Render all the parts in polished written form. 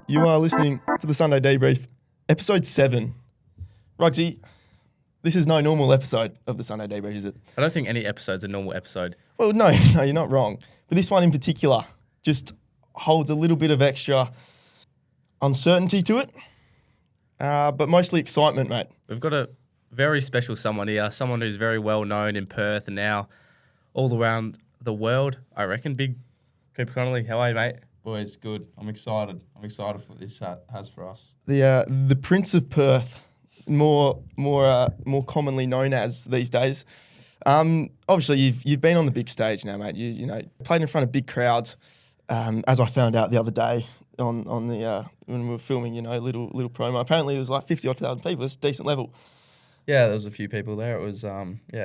You are listening to the Sunday Debrief, episode 7. Rugsy, this is no normal episode of the Sunday Debrief, is it? I don't think any episode's a normal episode. Well, no, you're not wrong. But this one in particular just holds a little bit of extra uncertainty to it, but mostly excitement, mate. We've got a very special someone here, someone who's very well known in Perth and now all around the world, I reckon. Big Cooper Connolly, how are you, mate? Boys, good. I'm excited. I'm excited for what this has for us. The Prince of Perth, more commonly known as these days. Obviously, you've been on the big stage now, mate. You know, played in front of big crowds. As I found out the other day on the when we were filming, you know, little promo. Apparently, it was like 50,000 people. It's a decent level. Yeah, there was a few people there. It was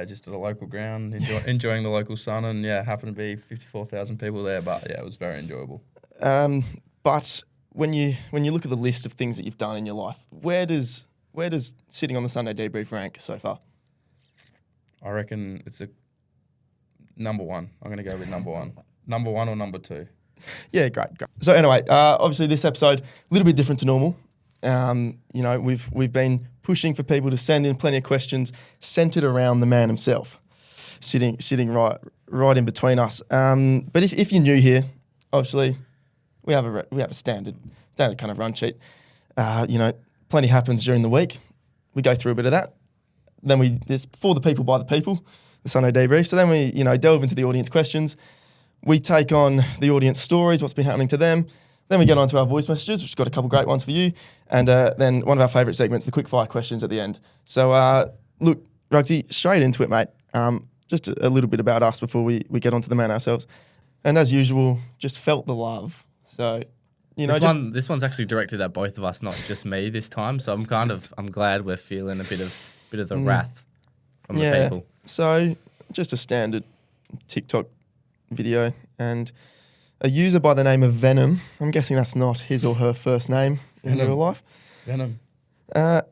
just at a local ground, enjoying the local sun, and happened to be 54,000 people there. But yeah, it was very enjoyable. But when you look at the list of things that you've done in your life, where does sitting on the Sunday Debrief rank so far? I reckon it's a number one. I'm going to go with number one. Number one or number two? Yeah, great. So anyway, obviously this episode a little bit different to normal. You know, we've been pushing for people to send in plenty of questions centered around the man himself, sitting right in between us. But if you're new here, obviously we have a standard kind of run sheet. You know, plenty happens during the week. We go through a bit of that. Then there's for the people by the people, the Sunday Debrief. So then we, you know, delve into the audience questions. We take on the audience stories, what's been happening to them. Then we get on to our voice messages, which has got a couple great ones for you. And then one of our favourite segments, the quick fire questions at the end. So look, Rugsy, straight into it, mate. Just a little bit about us before we get onto the man ourselves. And as usual, just felt the love. So, you know, this one's actually directed at both of us, not just me this time. So I'm glad we're feeling a bit of the wrath from the people. So just a standard TikTok video, and a user by the name of Venom, I'm guessing that's not his or her first name in real life, Venom.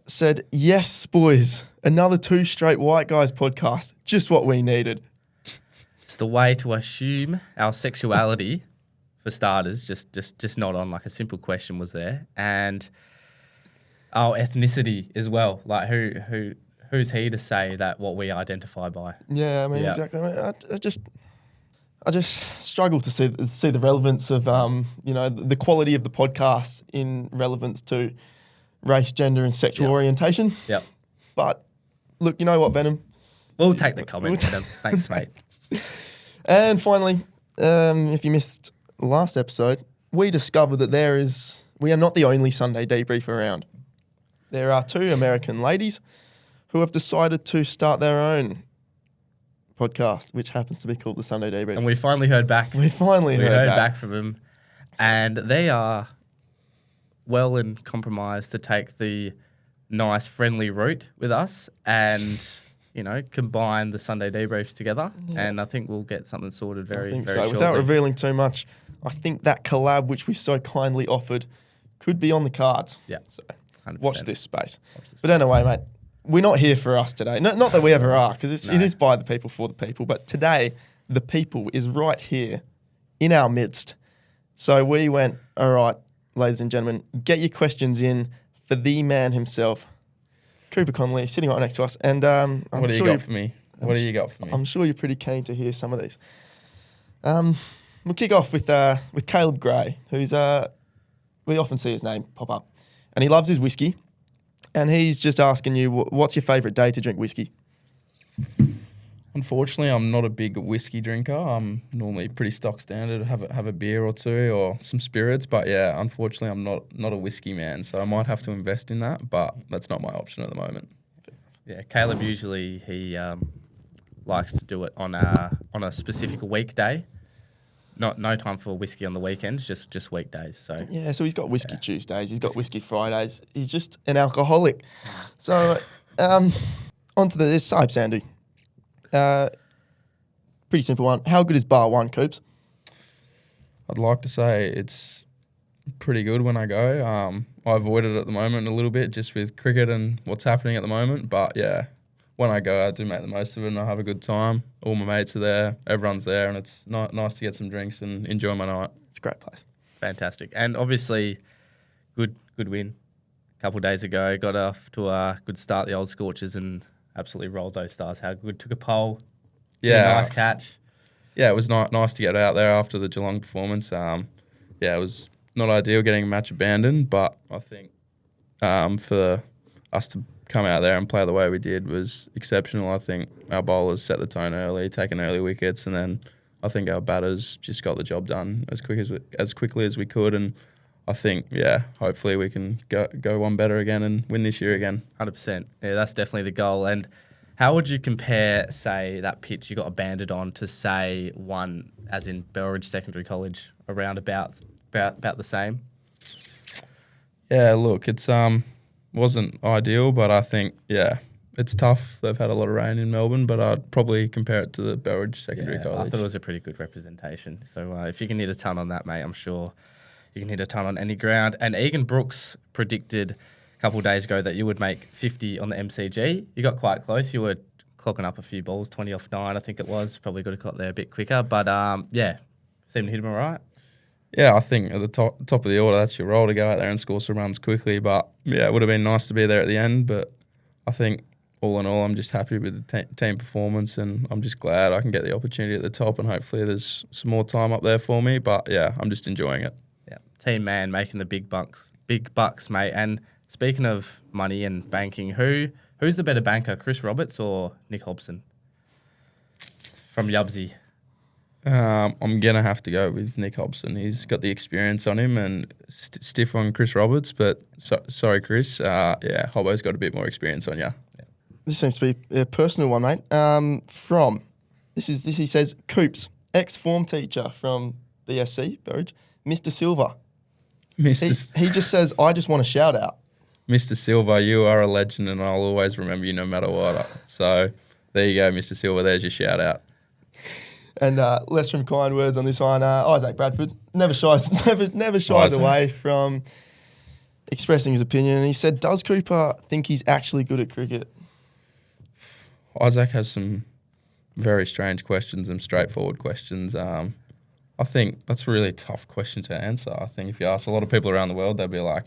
said, "Yes, boys, another 2 straight white guys podcast, just what we needed." It's the way to assume our sexuality, for starters, just not on like a simple question was there, and our ethnicity as well. Like who's he to say that what we identify by? Yeah, I mean, exactly. I just struggle to see the relevance of you know, the quality of the podcast in relevance to race, gender, and sexual orientation. Yep. But look, you know what, Venom? We'll take the comment, Venom. Thanks, mate. And finally, if you missed the last episode, we discovered that we are not the only Sunday Debrief around. There are 2 American ladies who have decided to start their own podcast, which happens to be called the Sunday Debrief. And we finally heard back. We heard back from them. And they are well and compromised to take the nice, friendly route with us and, you know, combine the Sunday Debriefs together. Yeah. And I think we'll get something sorted very shortly. Without revealing too much, I think that collab, which we so kindly offered, could be on the cards. Yeah. So 100%. watch this space. But anyway, mate, we're not here for us today. Not that we ever are, because it is by the people for the people. But today, the people is right here in our midst. So we went, all right, ladies and gentlemen, get your questions in for the man himself, Cooper Connolly, sitting right next to us. And what do you got for me? I'm sure you're pretty keen to hear some of these. We'll kick off with Caleb Gray, who's we often see his name pop up, and he loves his whiskey. And he's just asking you, what's your favourite day to drink whiskey? Unfortunately, I'm not a big whiskey drinker. I'm normally pretty stock standard, have a beer or 2 or some spirits. But yeah, unfortunately, I'm not a whiskey man, so I might have to invest in that. But that's not my option at the moment. Yeah, Caleb usually he likes to do it on a specific weekday. No time for whiskey on the weekends, just weekdays. So yeah, so he's got whiskey Tuesdays, he's got whiskey Fridays. He's just an alcoholic. So onto this side, Sandy. Pretty simple one. How good is bar 1, Coops? I'd like to say it's pretty good when I go. I avoid it at the moment a little bit just with cricket and what's happening at the moment. But yeah, when I go, I do make the most of it and I have a good time. All my mates are there, everyone's there, and it's nice to get some drinks and enjoy my night. It's a great place. Fantastic. And obviously, good win a couple of days ago. Got off to a good start, the old Scorchers, and absolutely rolled those Stars. How good. Took a pole. Yeah. Nice catch. Yeah, it was nice to get out there after the Geelong performance. Yeah, it was not ideal getting a match abandoned, but I think for us to come out there and play the way we did was exceptional. I think our bowlers set the tone early, taking early wickets, and then I think our batters just got the job done as quickly as we could. And I think, yeah, hopefully we can go one better again and win this year again. 100%. Yeah, that's definitely the goal. And how would you compare, say, that pitch you got abandoned on to, say, one as in Belridge Secondary College, around about the same? Yeah, look, it's wasn't ideal, but I think, yeah, it's tough. They've had a lot of rain in Melbourne, but I'd probably compare it to the Belridge Secondary College. I thought it was a pretty good representation. So if you can hit a ton on that, mate, I'm sure you can hit a ton on any ground. And Egan Brooks predicted a couple of days ago that you would make 50 on the MCG. You got quite close. You were clocking up a few balls, 20 off 9, I think it was. Probably could have got there a bit quicker. But, yeah, seemed to hit him all right. Yeah, I think at the top of the order, that's your role to go out there and score some runs quickly. But, yeah, it would have been nice to be there at the end. But I think all in all, I'm just happy with the team performance, and I'm just glad I can get the opportunity at the top, and hopefully there's some more time up there for me. But, yeah, I'm just enjoying it. Yeah, team man making the big bucks, mate. And speaking of money and banking, who's the better banker, Chris Roberts or Nick Hobson from Yubsy? I'm going to have to go with Nick Hobson. He's got the experience on him and stiff on Chris Roberts, but sorry, Chris. Yeah, Hobbo's got a bit more experience on you. Yeah. This seems to be a personal one, mate. He says, Coops, ex-form teacher from BSC, Burridge, Mr. Silver. He just says, I just want a shout out. Mr. Silver, you are a legend, and I'll always remember you no matter what. So there you go, Mr. Silver. There's your shout out. And less from kind words on this one. Isaac Bradford never shies away from expressing his opinion. And he said, does Cooper think he's actually good at cricket? Isaac has some very strange questions and straightforward questions. I think that's a really tough question to answer. I think if you ask a lot of people around the world, they'll be like,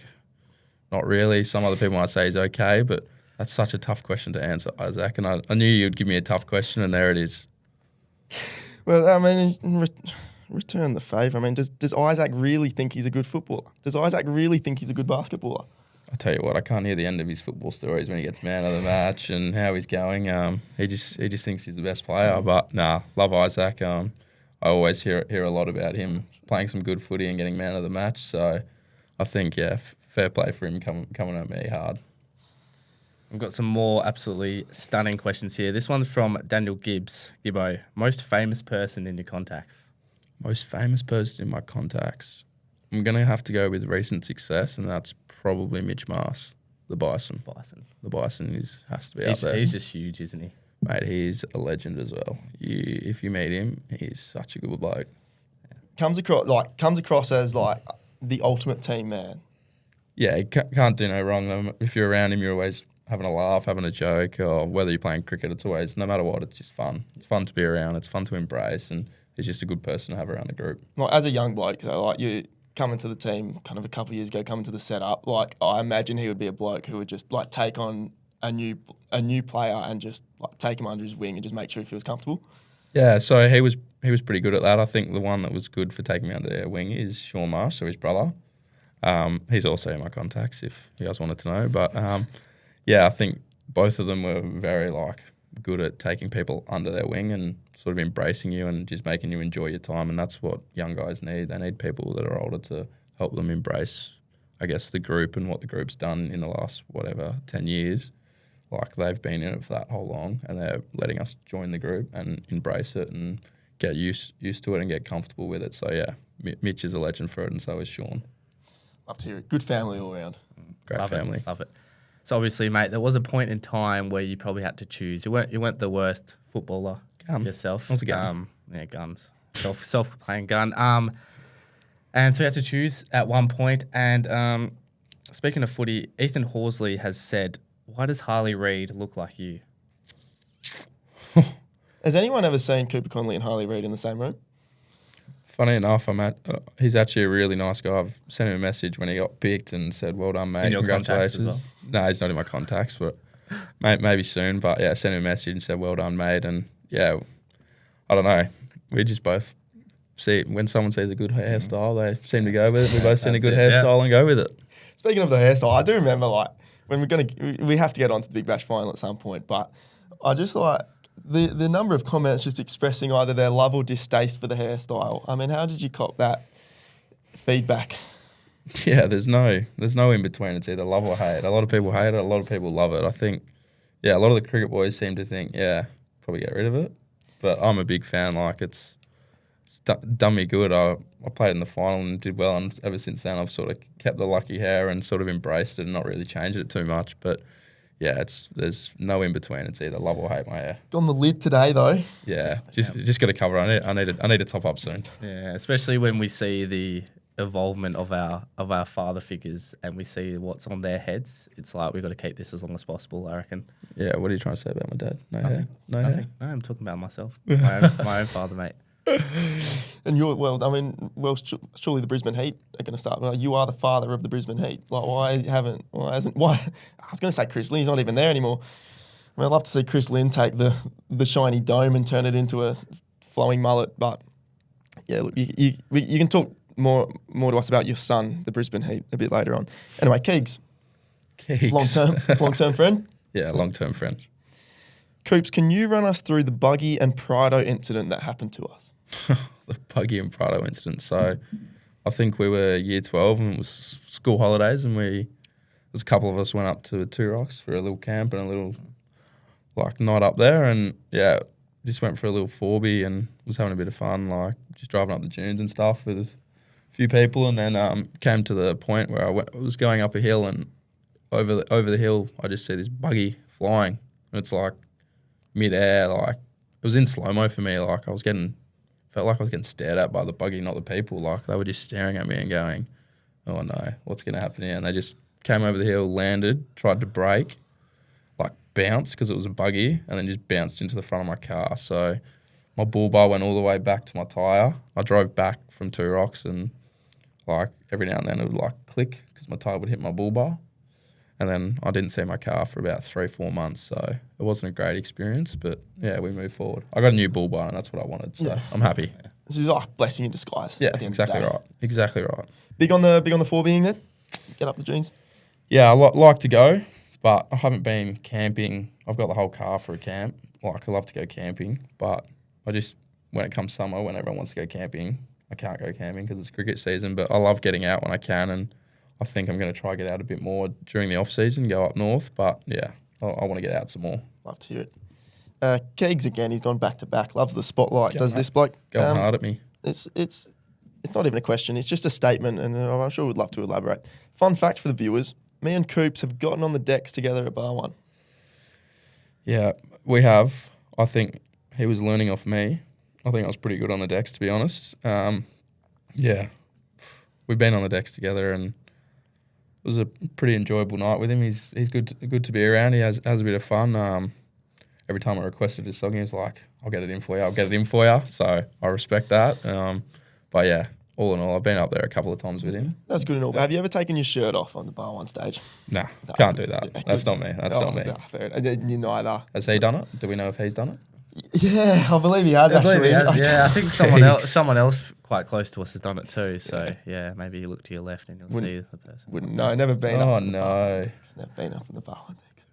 not really. Some other people might say he's okay, but that's such a tough question to answer, Isaac. And I knew you'd give me a tough question, and there it is. Well, I mean, return the favour. I mean, does Isaac really think he's a good footballer? Does Isaac really think he's a good basketballer? I tell you what, I can't hear the end of his football stories when he gets man of the match and how he's going. He just thinks he's the best player. But nah, love Isaac. I always hear a lot about him playing some good footy and getting man of the match. So I think, yeah, fair play for him coming at me hard. We've got some more absolutely stunning questions here. This one's from Daniel Gibbs. Gibbo, most famous person in your contacts? Most famous person in my contacts? I'm going to have to go with recent success, and that's probably Mitch Marsh, the Bison. The Bison has to be out there. He's just huge, isn't he? Mate, he's a legend as well. If you meet him, he's such a good bloke. Comes across as like the ultimate team man. Yeah, he can't do no wrong. If you're around him, you're always having a laugh, having a joke, or whether you're playing cricket, it's always, no matter what, it's just fun. It's fun to be around. It's fun to embrace, and he's just a good person to have around the group. Like, as a young bloke, so like you coming to the team kind of a couple of years ago, coming to the setup, like I imagine he would be a bloke who would just like take on a new player and just like take him under his wing and just make sure he feels comfortable. Yeah, so he was pretty good at that. I think the one that was good for taking me under their wing is Sean Marsh, so his brother. He's also in my contacts if you guys wanted to know, but. Yeah, I think both of them were very good at taking people under their wing and sort of embracing you and just making you enjoy your time. And that's what young guys need. They need people that are older to help them embrace, I guess, the group and what the group's done in the last, 10 years. Like, they've been in it for that whole long, and they're letting us join the group and embrace it and get used to it and get comfortable with it. So, yeah, Mitch is a legend for it, and so is Sean. Love to hear it. Good family all around. Great family. Love it. So obviously, mate, there was a point in time where you probably had to choose. You weren't the worst footballer yourself. What's a gun? Yeah, guns. Self-playing gun. And so you had to choose at one point. And speaking of footy, Ethan Horsley has said, "Why does Harley Reid look like you?" Has anyone ever seen Cooper Connolly and Harley Reid in the same room? Funny enough, he's actually a really nice guy. I've sent him a message when he got picked and said, "Well done, mate. In your contacts as Congratulations." No, he's not in my contacts, but maybe soon. But yeah, I sent him a message and said, "Well done, mate." And yeah, I don't know. We just both see when someone sees a good hairstyle, they seem to go with it. We both seen a good hairstyle and go with it. Speaking of the hairstyle, I do remember like when we have to get on to the Big Bash final at some point, but I just like the number of comments just expressing either their love or distaste for the hairstyle. I mean, how did you cop that feedback? Yeah, there's no in between. It's either love or hate. A lot of people hate it. A lot of people love it. I think, yeah, a lot of the cricket boys seem to think, yeah, probably get rid of it. But I'm a big fan. Like it's done me good. I played in the final and did well, and ever since then I've sort of kept the lucky hair and sort of embraced it and not really changed it too much. But yeah, there's no in between. It's either love or hate my hair. On the lid today though. Yeah, just got to cover. I need to top up soon. Yeah, especially when we see the evolvement of our father figures and we see what's on their heads. It's like we've got to keep this as long as possible, I reckon. Yeah, what are you trying to say about my dad? No hair? No Nothing. hair? No, I'm talking about myself. My own father, mate. And surely the Brisbane Heat are going to start. Well, you are the father of the Brisbane Heat. Like, why hasn't? I was going to say Chris Lynn's not even there anymore. I mean, I'd love to see Chris Lynn take the shiny dome and turn it into a flowing mullet. But yeah, look, you can talk more to us about your son, the Brisbane Heat, a bit later on. Anyway, Keegs. Long term friend. Yeah, long-term friend. Coops, can you run us through the Buggy and Prado incident that happened to us? The Buggy and Prado incident. So I think we were year 12 and it was school holidays, and there's a couple of us went up to Two Rocks for a little camp and a little like night up there, and yeah, just went for a little 4B and was having a bit of fun, like just driving up the dunes and stuff with a few people, and then came to the point where I was going up a hill, and over the hill I just see this buggy flying, and it's like mid-air, like it was in slow-mo for me, like felt like I was getting stared at by the buggy, not the people. Like they were just staring at me and going, "Oh no, what's going to happen here?" And they just came over the hill, landed, tried to brake, like bounced because it was a buggy, and then just bounced into the front of my car. So my bull bar went all the way back to my tyre. I drove back from Two Rocks, and like every now and then it would like click because my tyre would hit my bull bar. And then I didn't see my car for about 3-4 months, so it wasn't a great experience. But yeah, we moved forward. I got a new bull bar, and that's what I wanted. So I'm happy. This is like blessing in disguise. Yeah, at the end exactly of the day. right. Exactly right. Big on the 4Bing then. Get up the dunes. Yeah, I like to go, but I haven't been camping. I've got the whole car for a camp. Like I love to go camping, but I just when it comes summer, when everyone wants to go camping, I can't go camping because it's cricket season. But I love getting out when I can, and I think I'm going to try to get out a bit more during the off season, go up north. But yeah, I want to get out some more. Love to hear it. Keegs again, he's gone back to back. Loves the spotlight. Does this bloke? Going hard at me. It's not even a question. It's just a statement, and I'm sure we'd love to elaborate. Fun fact for the viewers: me and Coops have gotten on the decks together at Bar One. Yeah, we have. I think he was learning off me. I think I was pretty good on the decks, to be honest. Yeah, we've been on the decks together, and it was a pretty enjoyable night with him. He's good to be around. He has a bit of fun. Every time I requested his song, he was like, "I'll get it in for you." So I respect that. But yeah, all in all, I've been up there a couple of times with him. That's good and all. Have you ever taken your shirt off on the Bar One stage? Nah, can't do that. That's not me. That's not me. No, fair enough. You neither. Has he done it? Do we know if he's done it? Yeah, I believe he has actually. Yeah, I think someone else quite close to us has done it too. So yeah, maybe you look to your left and you'll see the person. Never been. Oh up no, it's never been up on the Bar One decks.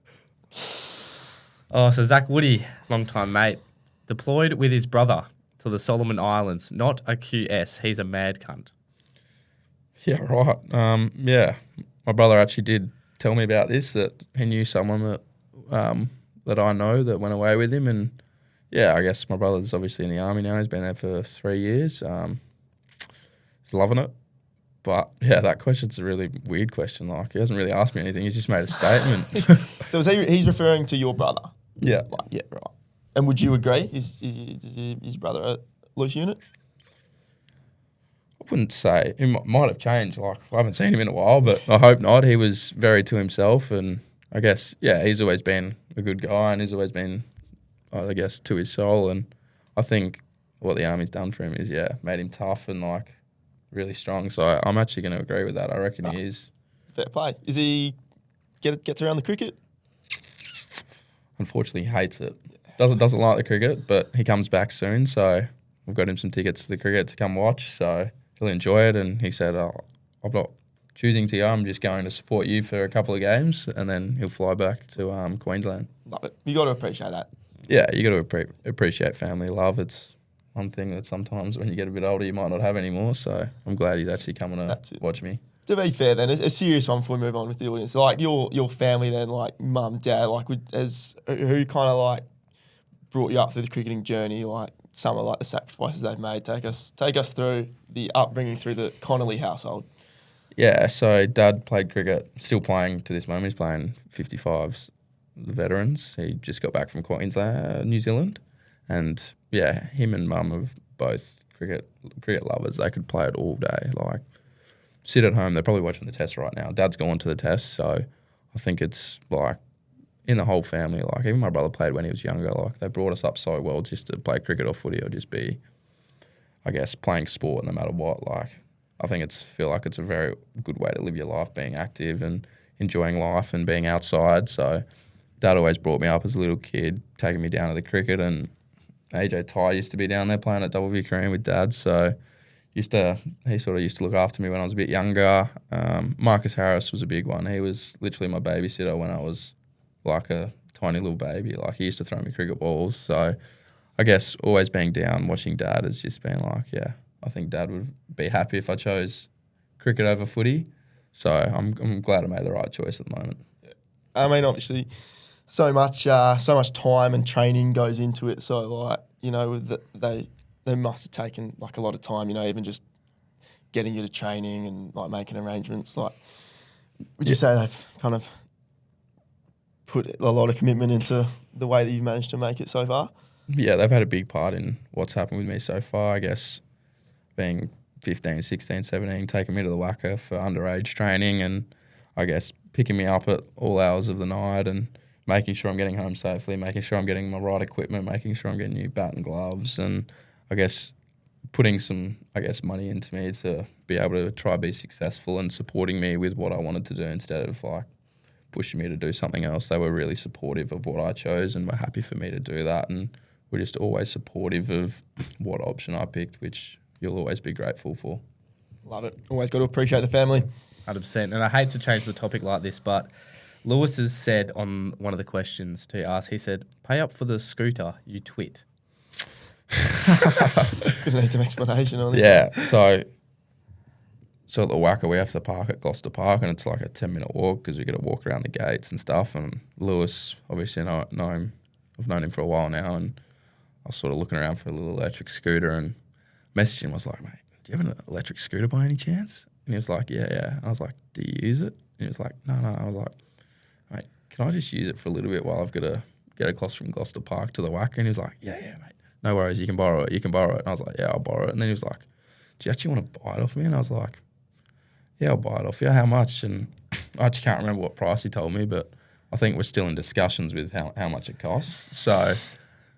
Oh, so Zach Woody, long-time mate, deployed with his brother to the Solomon Islands. Not a QS. He's a mad cunt. Yeah, right. Yeah, my brother actually did tell me about this, that he knew someone that I know that went away with him, and yeah, I guess my brother's obviously in the army now. He's been there for 3 years. He's loving it. But yeah, that question's a really weird question. Like, he hasn't really asked me anything. He's just made a statement. So he's referring to your brother? Yeah. Like, yeah, right. And would you agree? Is his brother a loose unit? I wouldn't say. He might have changed. Like, I haven't seen him in a while, but I hope not. He was very to himself, and I guess, yeah, he's always been a good guy, and he's always been, I guess, to his soul. And I think what the army's done for him is, made him tough and like really strong. So I'm actually going to agree with that. I reckon he is. Fair play. Is he gets around the cricket? Unfortunately, he hates it. Doesn't like the cricket, but he comes back soon. So we've got him some tickets to the cricket to come watch. So he'll enjoy it. And he said, I'm not choosing to go. I'm just going to support you for a couple of games, and then he'll fly back to Queensland. Love it. You got to appreciate that. Yeah, you got to appreciate family love. It's one thing that sometimes when you get a bit older you might not have anymore. So I'm glad he's actually coming to watch me. To be fair, then, a serious one before we move on with the audience. Like your family, then, like mum, dad, like who kind of like brought you up through the cricketing journey, like some of like the sacrifices they've made. Take us through the upbringing through the Connolly household. Yeah, so dad played cricket, still playing to this moment. He's playing 55s, the veterans. He just got back from Queensland, New Zealand, and yeah, him and mum are both cricket lovers. They could play it all day, like. Sit at home. They're probably watching the test right now. Dad's gone to the test, so I think it's like in the whole family. Like even my brother played when he was younger. Like they brought us up so well just to play cricket or footy or just be, I guess, playing sport no matter what. Like I think feel like it's a very good way to live your life, being active and enjoying life and being outside. So Dad always brought me up as a little kid, taking me down to the cricket, and AJ Ty used to be down there playing at W Korean with Dad. So. He sort of used to look after me when I was a bit younger. Marcus Harris was a big one. He was literally my babysitter when I was like a tiny little baby. Like he used to throw me cricket balls. So I guess always being down, watching Dad has just been like, I think Dad would be happy if I chose cricket over footy. So I'm glad I made the right choice at the moment. I mean, obviously, so much time and training goes into it. So like, they must have taken like a lot of time, even just getting you to training and like making arrangements. Like, would you say they've kind of put a lot of commitment into the way that you've managed to make it so far? Yeah, they've had a big part in what's happened with me so far. I guess being 15, 16, 17, taking me to the WACA for underage training, and I guess picking me up at all hours of the night and making sure I'm getting home safely, making sure I'm getting my right equipment, making sure I'm getting new bat and gloves, and I guess putting some, money into me to be able to try be successful and supporting me with what I wanted to do instead of like pushing me to do something else. They were really supportive of what I chose and were happy for me to do that, and were just always supportive of what option I picked, which you'll always be grateful for. Love it. Always got to appreciate the family. 100%. And I hate to change the topic like this, but Lewis has said on one of the questions to ask, he said, pay up for the scooter, you twit. Gonna need some explanation on this. Yeah, so at the WACA we have to park at Gloucester Park, and it's like a 10-minute walk because we got to walk around the gates and stuff. And Lewis, obviously, know him. I've known him for a while now, and I was sort of looking around for a little electric scooter and messaged him. I was like, mate, do you have an electric scooter by any chance? And he was like, yeah. And I was like, do you use it? And he was like, no. I was like, mate, can I just use it for a little bit while I've got to get across from Gloucester Park to the WACA? And he was like, yeah, mate. No worries, you can borrow it. And I was like, yeah, I'll borrow it. And then he was like, do you actually want to buy it off me? And I was like, yeah, I'll buy it off you. How much? And I actually can't remember what price he told me, but I think we're still in discussions with how much it costs. So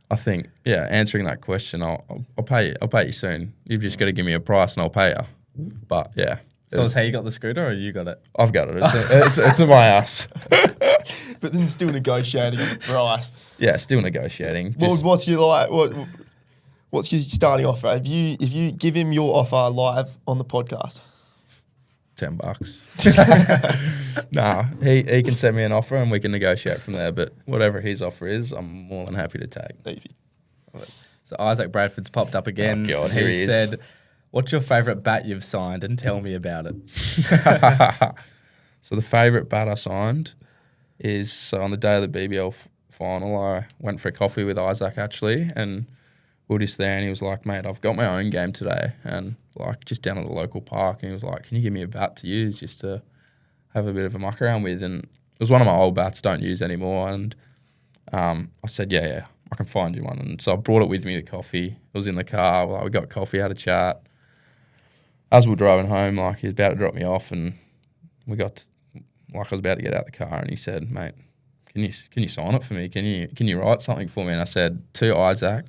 I think, answering that question, I'll pay you soon. You've just got to give me a price and I'll pay you. But yeah. So is how you got the scooter, or you got it? I've got it. It's in my ass. But then still negotiating on the price. Yeah, still negotiating. What's your starting offer? If you give him your offer live on the podcast, $10. Nah, he can send me an offer and we can negotiate from there. But whatever his offer is, I'm more than happy to take. Easy. So Isaac Bradford's popped up again. Oh God, here he is. Said, "What's your favourite bat you've signed, and tell me about it." So the favourite bat I signed is on the day of the BBL final. I went for a coffee with Isaac actually, and we were just there, and he was like, "Mate, I've got my own game today, and like just down at the local park." And he was like, "Can you give me a bat to use just to have a bit of a muck around with?" And it was one of my old bats, don't use anymore. And I said, "Yeah, I can find you one." And so I brought it with me to coffee. It was in the car. Like, we got coffee, had a chat. As we were driving home, like he was about to drop me off, and I was about to get out the car, and he said, "Mate, can you sign it for me? Can you write something for me?" And I said, "To Isaac,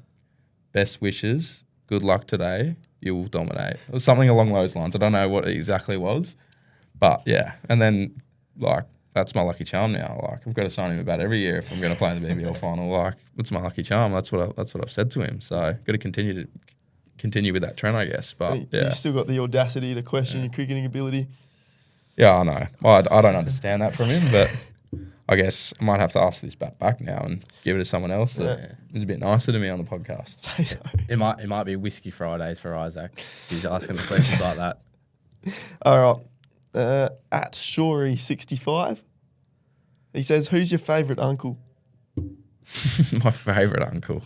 best wishes, good luck today, you will dominate. It was something along those lines. I don't know what it exactly was, but yeah. And then like that's my lucky charm now. Like I've got to sign him about every year if I'm going to play in the BBL final. Like it's my lucky charm. That's what I've said to him. So got to continue with that trend, I guess. But yeah, You still got the audacity to question your cricketing ability. yeah, I know. Well, I don't understand that from him, but I guess I might have to ask this back now and give it to someone else that is a bit nicer to me on the podcast. Say so. It might be Whiskey Fridays for Isaac. He's asking the questions like that. All right. At Shory65, he says, "Who's your favourite uncle?" My favourite uncle.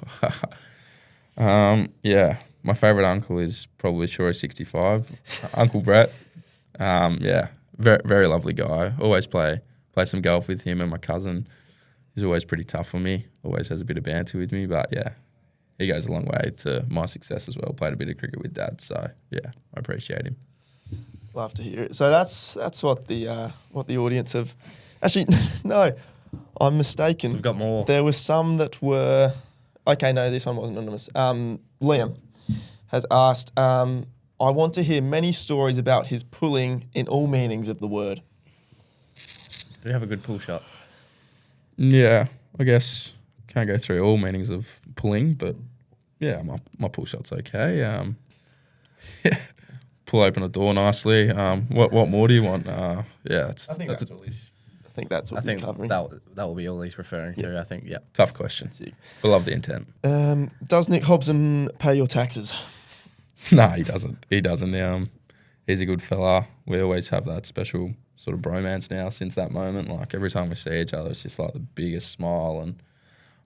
Yeah, my favourite uncle is probably Shory65, Uncle Brett. Yeah, very very lovely guy. Always play some golf with him and my cousin. He's always pretty tough on me. Always has a bit of banter with me, but yeah, he goes a long way to my success as well. Played a bit of cricket with Dad, so yeah, I appreciate him. Love to hear it. So that's what the audience have. Actually, no, I'm mistaken. We've got more. There were some that were. Okay, no, this one wasn't anonymous. Liam has asked, "I want to hear many stories about his pulling in all meanings of the word." Do you have a good pull shot? Yeah, I guess can't go through all meanings of pulling, but yeah, my pull shot's okay. Yeah, pull open a door nicely. What more do you want? Yeah, I think that's what he's covering. that will be all he's referring to. I think. Yeah. Tough question. But love the intent. Does Nick Hobson pay your taxes? No, he doesn't. He doesn't. He's a good fella. We always have that special sort of bromance now since that moment. Like every time we see each other, it's just like the biggest smile. And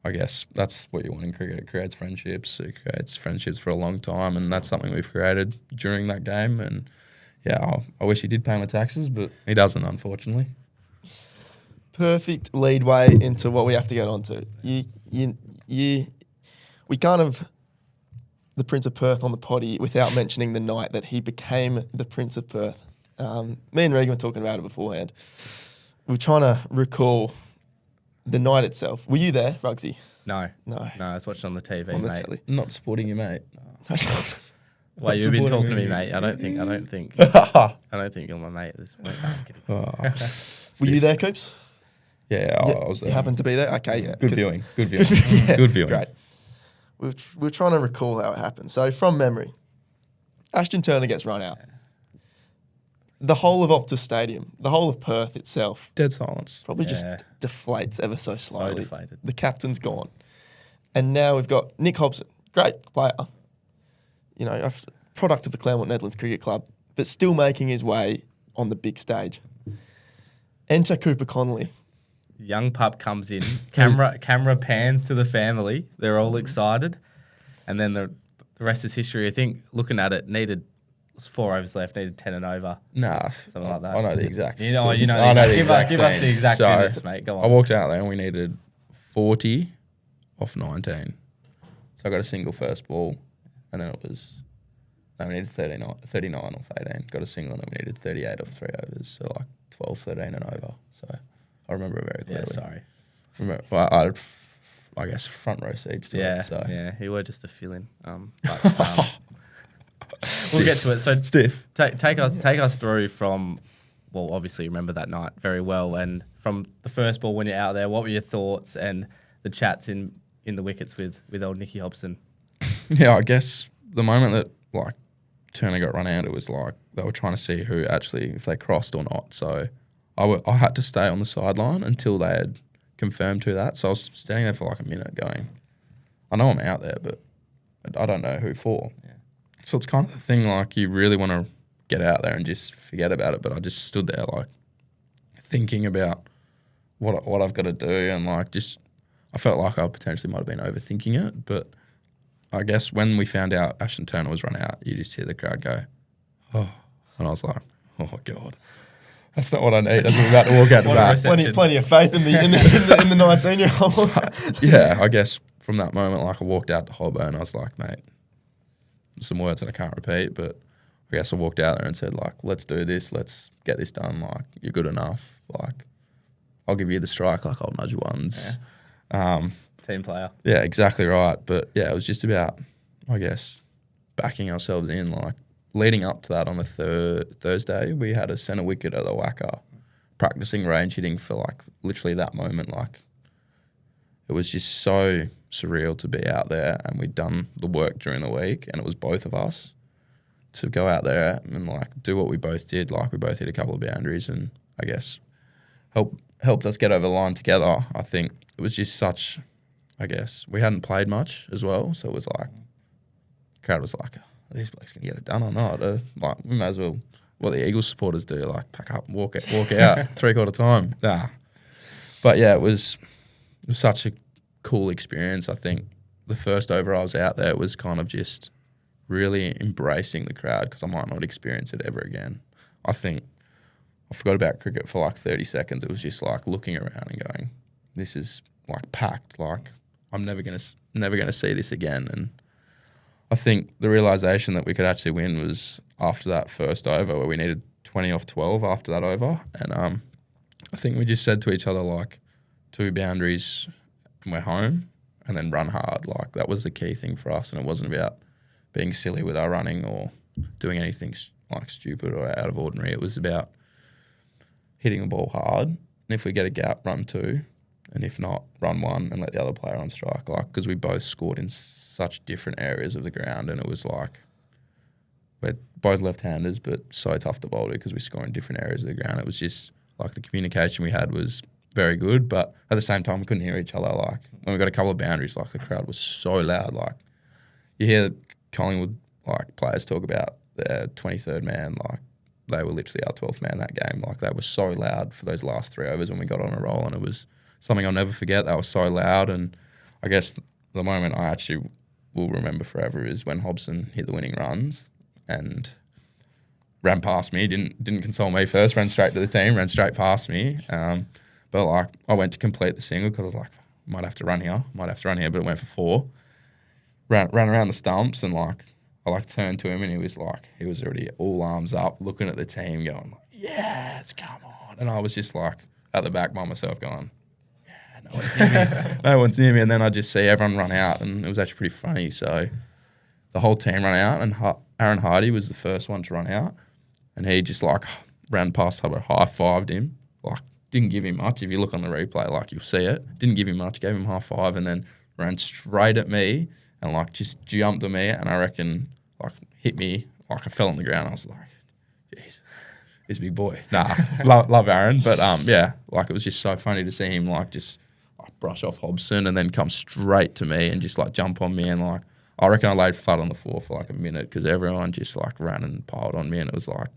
I guess that's what you want in cricket. It creates friendships. It creates friendships for a long time. And that's something we've created during that game. And yeah, I wish he did pay my taxes, but he doesn't, unfortunately. Perfect lead way into what we have to get on to. We kind of the Prince of Perth on the potty without mentioning the night that he became the Prince of Perth. Me and Regan were talking about it beforehand. We were trying to recall the night itself. Were you there, Rugsy? No. No. I was watching on the TV, On the mate. telly. Not supporting you, mate. Well, you've been talking to me, mate. I don't think you're my mate at this point. No, I'm kidding. Were you there, Coops? Yeah, I was there. You happened to be there? Okay, yeah. Good viewing. Good Good viewing. viewing, yeah. Good viewing. Great. We're trying to recall how it happened. So, from memory, Ashton Turner gets run out. The whole of Optus Stadium, the whole of Perth itself, Dead silence. probably just deflates ever so slowly. deflated. The captain's gone. And now we've got Nick Hobson, great player, a product of the Claremont Netherlands Cricket Club, but still making his way on the big stage. Enter Cooper Connolly. Young pup comes in, camera pans to the family. They're all excited. And then the rest is history. I think looking at it, needed 4 overs left, needed 10 and over. Nah, Something like that. I know the exact. You know, Give us the exact So, business, mate. Go on. I walked out there and we needed 40 off 19. So I got a single first ball, and then we needed 39 off 18. Got a single, and then we needed 38 off 3 overs. So like 12, 13 and over. So I remember it very clearly. Yeah, sorry. Well, I had, I guess, front row seats to Yeah, it. So. yeah. He were just a fill-in. We'll get to it. So Stiff. Take us through from, well, obviously remember that night very well, and from the first ball when you're out there, what were your thoughts and the chats in the wickets with old Nicky Hobson? Yeah, I guess the moment that like Turner got run out, it was like they were trying to see who actually, if they crossed or not. So I had to stay on the sideline until they had confirmed to that. So I was standing there for like a minute going, I know I'm out there, but I don't know who for. Yeah. So it's kind of the thing, like you really want to get out there and just forget about it. But I just stood there like thinking about what I've got to do, and like just I felt like I potentially might have been overthinking it. But I guess when we found out Ashton Turner was run out, you just hear the crowd go, oh, and I was like, oh my God. That's not what I need. As we're about to walk out the What a back. reception. Plenty of faith in the 19-year-old. Yeah, I guess from that moment, like I walked out to Holborn, I was like, mate, some words that I can't repeat, but I guess I walked out there and said, like, let's do this, let's get this done. Like, you're good enough. Like, I'll give you the strike, like I'll nudge ones. Yeah. Team player. Yeah, exactly right. But yeah, it was just about, I guess, backing ourselves in. Like leading up to that on the Thursday, we had a centre wicket at the Wacker practicing range hitting for like literally that moment. Like it was just so surreal to be out there, and we'd done the work during the week, and it was both of us to go out there and like do what we both did. Like we both hit a couple of boundaries, and I guess helped us get over the line together. I think it was just such, I guess we hadn't played much as well, so it was like the crowd was like, are these blokes gonna get it done or not? Like we may as well, what the Eagles supporters do, like pack up and walk out 3/4 time. Nah. But yeah, it was such a cool experience. I think the first over I was out there was kind of just really embracing the crowd, because I might not experience it ever again. I think I forgot about cricket for like 30 seconds. It was just like looking around and going, this is like packed. Like I'm never gonna see this again. And I think the realization that we could actually win was after that first over, where we needed 20 off 12 after that over. And I think we just said to each other, like, 2 boundaries and we're home, and then run hard. Like that was the key thing for us, and it wasn't about being silly with our running or doing anything like stupid or out of ordinary. It was about hitting the ball hard, and if we get a gap, run 2, and if not, run 1 and let the other player on strike. Like, because we both scored in such different areas of the ground, and it was like we're both left-handers, but so tough to bowl to because we score in different areas of the ground. It was just like the communication we had was very good, but at the same time we couldn't hear each other. Like when we got a couple of boundaries, like the crowd was so loud. Like you hear Collingwood like players talk about their 23rd man, like they were literally our 12th man that game. Like they were so loud for those last 3 overs when we got on a roll, and it was something I'll never forget. They were so loud, and I guess the moment I actually will remember forever is when Hobson hit the winning runs and ran past me, didn't console me first, ran straight to the team, ran straight past me. But like I went to complete the single because I was like, might have to run here, but it went for 4. Ran around the stumps, and like I like turned to him, and he was already all arms up looking at the team going like, yes, come on. And I was just like at the back by myself going, yeah, no one's near me. No one's near me. And then I just see everyone run out, and it was actually pretty funny. So the whole team ran out, and Aaron Hardy was the first one to run out, and he just like ran past Hubbo, high-fived him, like didn't give him much. If you look on the replay, like you'll see it. Didn't give him much, gave him high five, and then ran straight at me and like just jumped at me, and I reckon like hit me, like I fell on the ground. I was like, jeez, he's a big boy. Nah, love Aaron, but yeah, like it was just so funny to see him like just like brush off Hobson and then come straight to me and just like jump on me, and like I reckon I laid flat on the floor for like a minute because everyone just like ran and piled on me, and it was like,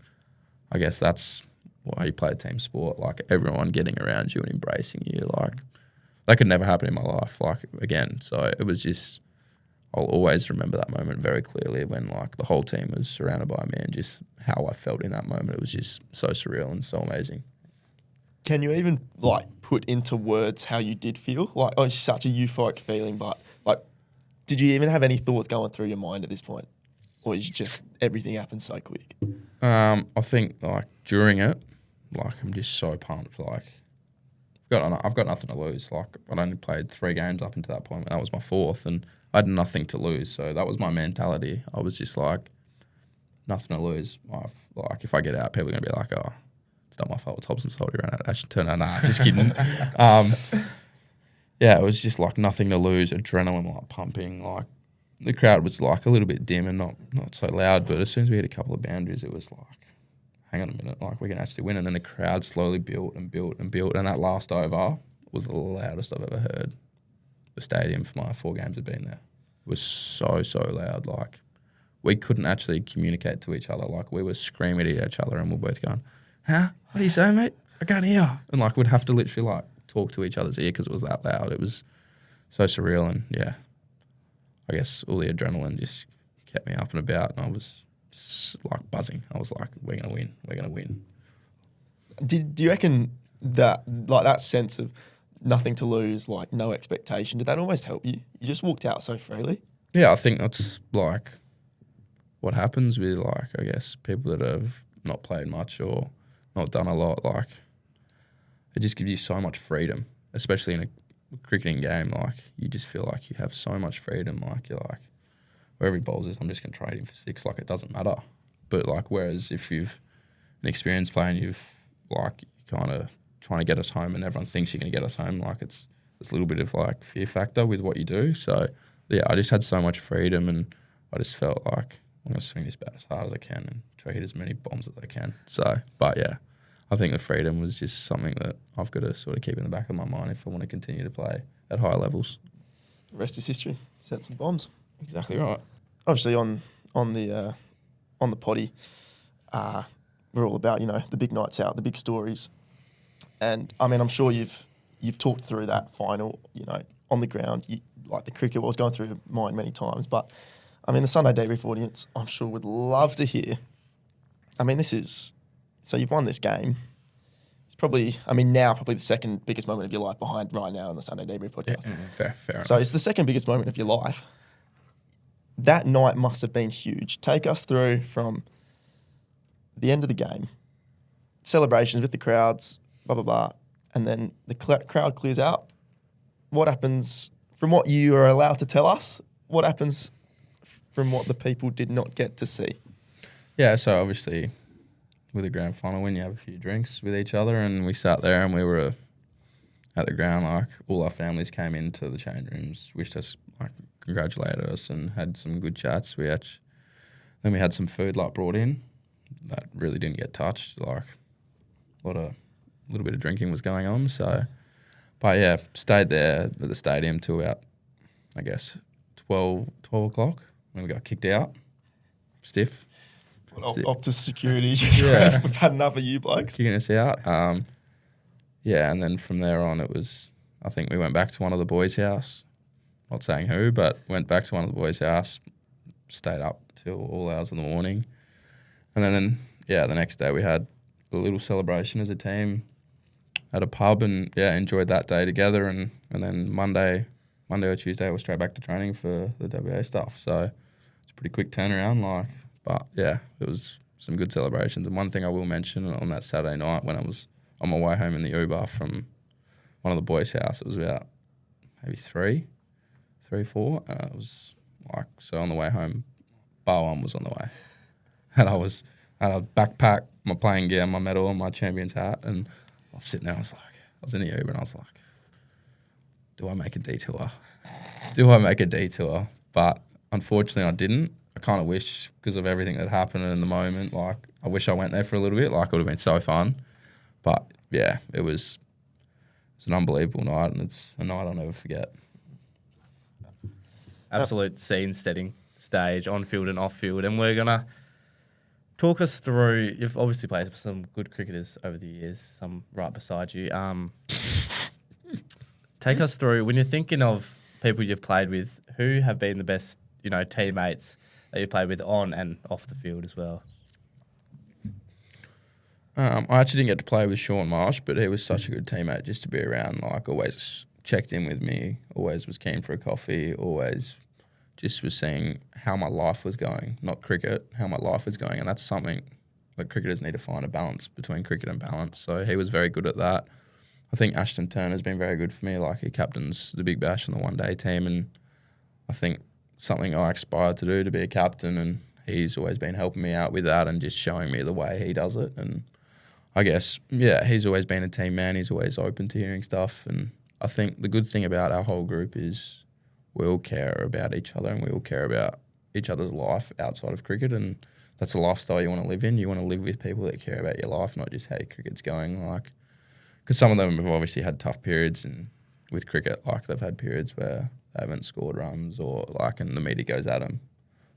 I guess that's why you play a team sport, like everyone getting around you and embracing you. Like that could never happen in my life, like again. So it was just, I'll always remember that moment very clearly when like the whole team was surrounded by me, and just how I felt in that moment. It was just so surreal and so amazing. Can you even like put into words how you did feel? Like, oh, it's such a euphoric feeling, but like, did you even have any thoughts going through your mind at this point? Or is just everything happened so quick? I think like during it, like I'm just so pumped. Like I've got nothing to lose. Like I'd only played 3 games up until that point, and that was my 4th, and I had nothing to lose. So that was my mentality. I was just like, nothing to lose. Like if I get out, people are gonna be like, oh, it's not my fault. It's Hobson's fault. He ran out. I should turn out. Nah, just kidding. Yeah, it was just like nothing to lose. Adrenaline like pumping. Like the crowd was like a little bit dim and not so loud. But as soon as we hit a couple of boundaries, it was like, hang on a minute, like we can actually win. And then the crowd slowly built and built and built. And that last over was the loudest I've ever heard the stadium for my 4 games have been there. It was so loud. Like we couldn't actually communicate to each other. Like we were screaming at each other, and we're both going, huh? What do you say, mate? I can't hear. And like we'd have to literally like talk to each other's ear because it was that loud. It was so surreal. And yeah, I guess all the adrenaline just kept me up and about, and I was like buzzing. I was like, we're going to win. Do you reckon that like that sense of nothing to lose, like no expectation, did that almost help you? You just walked out so freely. Yeah, I think that's like what happens with like, I guess, people that have not played much or not done a lot. Like it just gives you so much freedom, especially in a cricketing game. Like you just feel like you have so much freedom. Like you're like, wherever he bowls is, I'm just going to trade him for 6. Like, it doesn't matter. But, like, whereas if you've an experienced player and you've, like, kind of trying to get us home and everyone thinks you're going to get us home, like, it's a little bit of, like, fear factor with what you do. So, yeah, I just had so much freedom and I just felt like I'm going to swing this bat as hard as I can and try to hit as many bombs as I can. So, but, yeah, I think the freedom was just something that I've got to sort of keep in the back of my mind if I want to continue to play at higher levels. The rest is history. Sent some bombs. Exactly right. Obviously, on the potty, we're all about the big nights out, the big stories, and I mean I'm sure you've talked through that final on the ground. Like the cricket was going through mine many times, but I mean the Sunday Debrief audience I'm sure would love to hear. I mean so you've won this game. It's probably the second biggest moment of your life behind right now in the Sunday Debrief podcast. Yeah, fair enough. So it's the second biggest moment of your life. That night must have been huge. Take us through from the end of the game, celebrations with the crowds, blah, blah, blah, and then the crowd clears out. What happens from what you are allowed to tell us? What happens from what the people did not get to see? Yeah, so obviously with the grand final win, you have a few drinks with each other, and we sat there and we were at the ground, like all our families came into the change rooms, wished us, like congratulated us and had some good chats. Then we had some food like brought in that really didn't get touched. Like a little bit of drinking was going on. So, but yeah, stayed there at the stadium till about, I guess, 12 o'clock when we got kicked out. Stiff. Optus security. Yeah. We've had enough of you blokes. Kicking us out. Yeah, and then from there on I think we went back to one of the boys' house. Not saying who, but went back to one of the boys' house, stayed up till all hours in the morning. And then the next day we had a little celebration as a team at a pub and, enjoyed that day together. And then Monday or Tuesday, we're straight back to training for the WA stuff. So it's a pretty quick turnaround, but yeah, it was some good celebrations. And one thing I will mention on that Saturday night when I was on my way home in the Uber from one of the boys' house, it was about maybe 3, 4. It was like, so on the way home, bar one was on the way. And I had a backpack, my playing gear, my medal, and my champion's hat. And I was sitting there, I was in the Uber and I was like, do I make a detour? But unfortunately I didn't. I kind of wish, because of everything that happened in the moment, like I wish I went there for a little bit. Like it would have been so fun. But yeah, it's an unbelievable night and it's a night I'll never forget. Absolute scene-setting stage, on-field and off-field. And we're going to talk us through, you've obviously played with some good cricketers over the years, some right beside you. Take us through, when you're thinking of people you've played with, who have been the best, teammates that you've played with on and off the field as well? I actually didn't get to play with Sean Marsh, but he was such a good teammate just to be around. Like, always checked in with me, always was keen for a coffee, always just was seeing how my life was going, not cricket, how my life was going. And that's something that cricketers need to find a balance between cricket and balance. So he was very good at that. I think Ashton Turner's been very good for me. Like, he captains the Big Bash and the one-day team, and I think something I aspired to do, to be a captain, and he's always been helping me out with that and just showing me the way he does it. And I guess, he's always been a team man. He's always open to hearing stuff. And I think the good thing about our whole group is we all care about each other and we all care about each other's life outside of cricket. And that's a lifestyle you want to live in. You want to live with people that care about your life, not just how your cricket's going. Like, because some of them have obviously had tough periods and with cricket, like they've had periods where they haven't scored runs or like, and the media goes at them.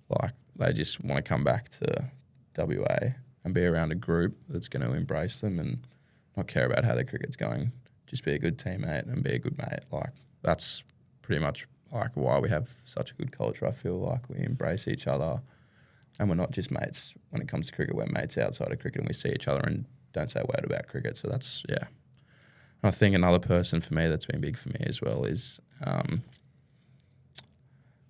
Like, they just want to come back to WA and be around a group that's going to embrace them and not care about how their cricket's going. Just be a good teammate and be a good mate. Like, that's pretty much like why we have such a good culture. I feel like we embrace each other and we're not just mates when it comes to cricket. We're mates outside of cricket and we see each other and don't say a word about cricket. So that's, yeah. I think another person for me that's been big for me as well is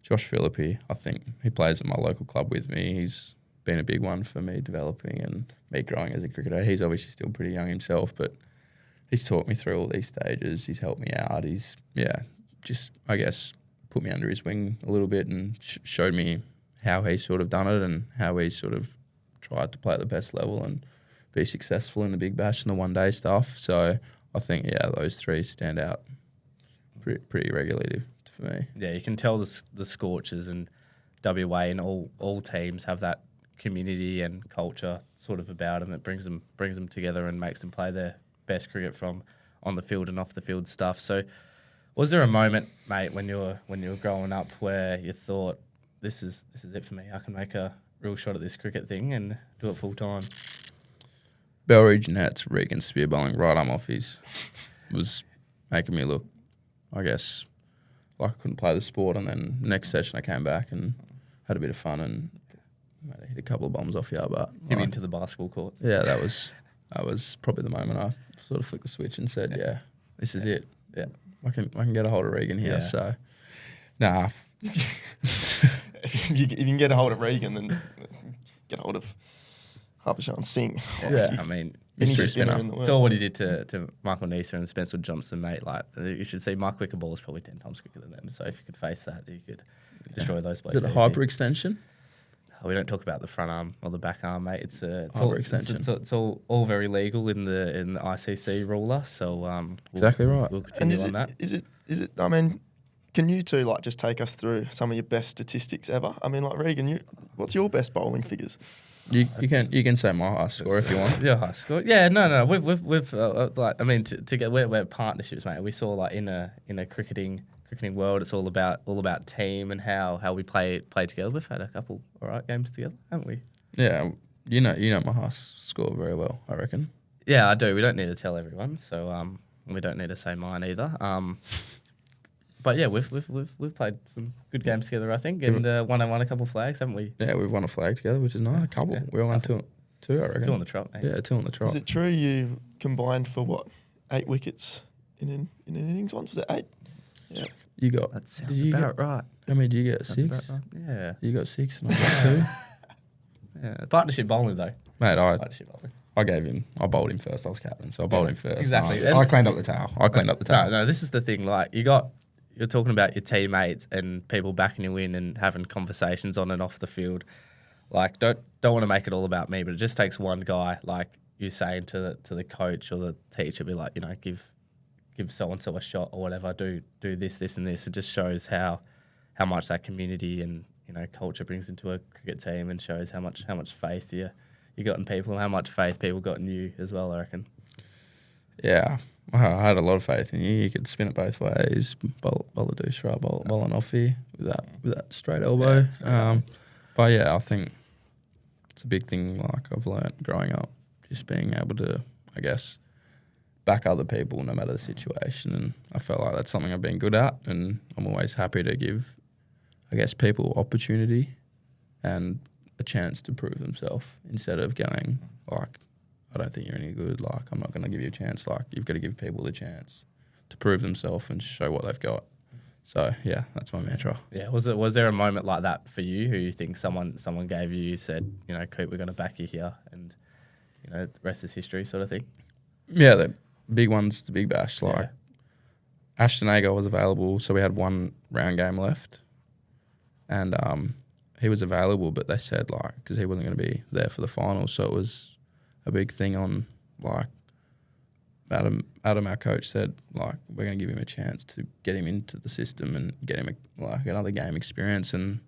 Josh Philippi. I think he plays at my local club with me. He's been a big one for me developing and me growing as a cricketer. He's obviously still pretty young himself, but he's taught me through all these stages. He's helped me out. He's, just, I guess, put me under his wing a little bit and showed me how he sort of done it and how he sort of tried to play at the best level and be successful in the Big Bash and the one-day stuff. So I think, those three stand out pretty regularly for me. Yeah, you can tell the Scorchers and WA and all teams have that community and culture sort of about them that brings them together and makes them play their best cricket from on the field and off the field stuff. So was there a moment, mate, when you were growing up where you thought, this is it for me, I can make a real shot at this cricket thing and do it full time? Belridge Nets, Regan spear bowling right arm offies was making me look, I guess, like I couldn't play the sport. And then next session I came back and had a bit of fun and hit a couple of bombs off here. But Him into the basketball courts. yeah, that was probably the moment I sort of flicked the switch and said, this is it. Yeah. I can get a hold of Regan here. Yeah. So, nah. If you can get a hold of Regan, then get a hold of Harbhajan Singh. Yeah. I mean, Any Mystery spinner spinner. in the world. saw what he did to Michael Neser and Spencer Johnson, mate. Like, you should see Mike Wickerball is probably 10 times quicker than them. So if you could face that, you could destroy those blokes. Is it a easy. hyper extension? We don't talk about the front arm or the back arm, mate. It's Hyper extension. It's all very legal in the ICC ruler. So Exactly right. We'll And continue on that. is it? I mean, can you two like just take us through some of your best statistics ever? I mean, like Regan, what's your best bowling figures? You can say my high score if you want. Yeah, high score. Yeah, no. We've like, I mean, to get we're partnerships, mate. We saw like in a cricketing world, it's all about team and how we play together. We've had a couple all right games together, haven't we? Yeah, you know my high score very well, I reckon. Yeah, I do. We don't need to tell everyone, so we don't need to say mine either. But yeah, we've played some good games together, I think, and won a couple of flags, haven't we? Yeah, we've won a flag together, which is nice. A couple. Yeah. We won two, I reckon. 2 on the trot, mate. Yeah, 2 on the trot. Is it true you combined for what 8 wickets in an innings once? Was it 8? Yeah. You got. That did sounds you about get, right. How many did you get? That's 6? about right. Yeah. You got 6 and I got 2. Yeah. Partnership bowling though. Mate, Partnership bowling. I bowled him first. I was captain, so I bowled him first. Exactly. I cleaned up the towel. No, this is the thing. Like you're talking about your teammates and people backing you in and having conversations on and off the field. Like don't want to make it all about me, but it just takes one guy, like you saying to the coach or the teacher, be like, give so and so a shot or whatever. Do this and this. It just shows how much that community and culture brings into a cricket team and shows how much faith you got in people and how much faith people got in you as well, I reckon. Yeah, I had a lot of faith in you. You could spin it both ways. Bowl a doosra, bowl an offie with that straight elbow. But yeah, I think it's a big thing. Like I've learnt growing up, just being able to, I guess, back other people no matter the situation. And I felt like that's something I've been good at, and I'm always happy to give, I guess, people opportunity and a chance to prove themselves instead of going like, I don't think you're any good. Like, I'm not going to give you a chance. Like, you've got to give people the chance to prove themselves and show what they've got. So yeah, that's my mantra. Yeah, was there a moment like that for you who you think someone gave you said, Coop, we're going to back you here, and the rest is history, sort of thing? Yeah, the big ones, the Big Bash. Like Ashton Agar was available, so we had one round game left, and he was available, but they said like because he wasn't going to be there for the final, so it was a big thing on like Adam, our coach, said like we're going to give him a chance to get him into the system and get him another game experience, and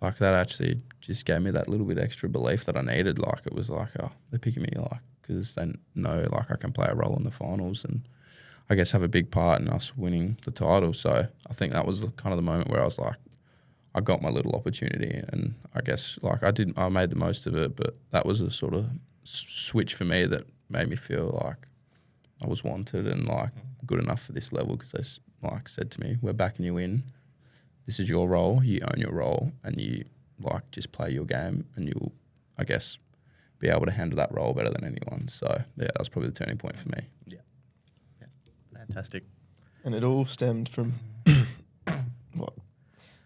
like that actually just gave me that little bit extra belief that I needed. Like it was like, oh, they're picking me like because they know like I can play a role in the finals and I guess have a big part in us winning the title. So I think that was kind of the moment where I was like, I got my little opportunity, and I guess like I made the most of it, but that was a sort of switch for me that made me feel like I was wanted and like good enough for this level, because they like said to me, we're backing you in. This is your role. You own your role, and you like just play your game, and you'll, I guess, be able to handle that role better than anyone. So yeah, that was probably the turning point for me. Yeah. Fantastic. And it all stemmed from what?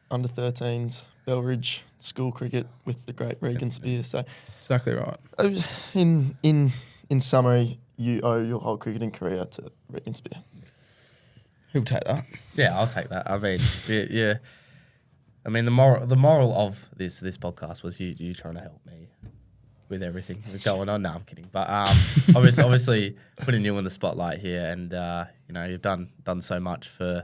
Under 13s, Belridge school cricket with the great Regan Spear. So Exactly right. in summary, you owe your whole cricketing career to Regan Spear. He'll take that. Yeah, I'll take that. I mean, yeah. I mean, the moral of this podcast was you trying to help me with everything that's going on. No, I'm kidding. But obviously putting you in the spotlight here, and you've done so much for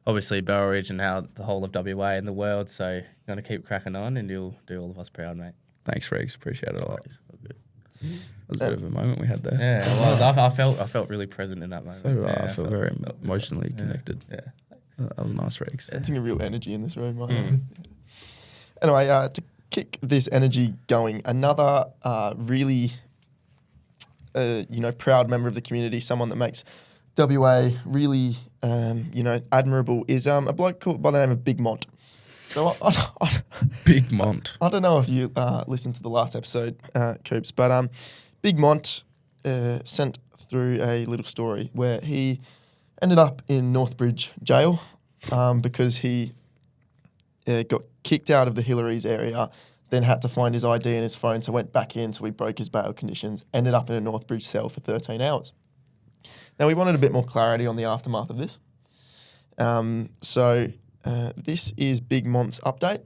obviously Burridge and how the whole of WA and the world. So you're going to keep cracking on, and you'll do all of us proud, mate. Thanks, Regs. Appreciate it a lot. It's all good. It was a bit of a moment we had there. Yeah, it was. I felt really present in that moment. So did I. Yeah, I felt very emotionally yeah. connected. Yeah. That was nice, Regs. Sensing a real energy in this room right now. Anyway, to kick this energy going, another really, proud member of the community, someone that makes WA really, admirable, is a bloke called by the name of Big Mont. So Big Mont. I don't know if you listened to the last episode, Coops, but Big Mont sent through a little story where he ended up in Northbridge jail because he got kicked out of the Hillary's area, then had to find his ID and his phone, so went back in, so he broke his bail conditions, ended up in a Northbridge cell for 13 hours. Now, we wanted a bit more clarity on the aftermath of this. This is Big Mont's update.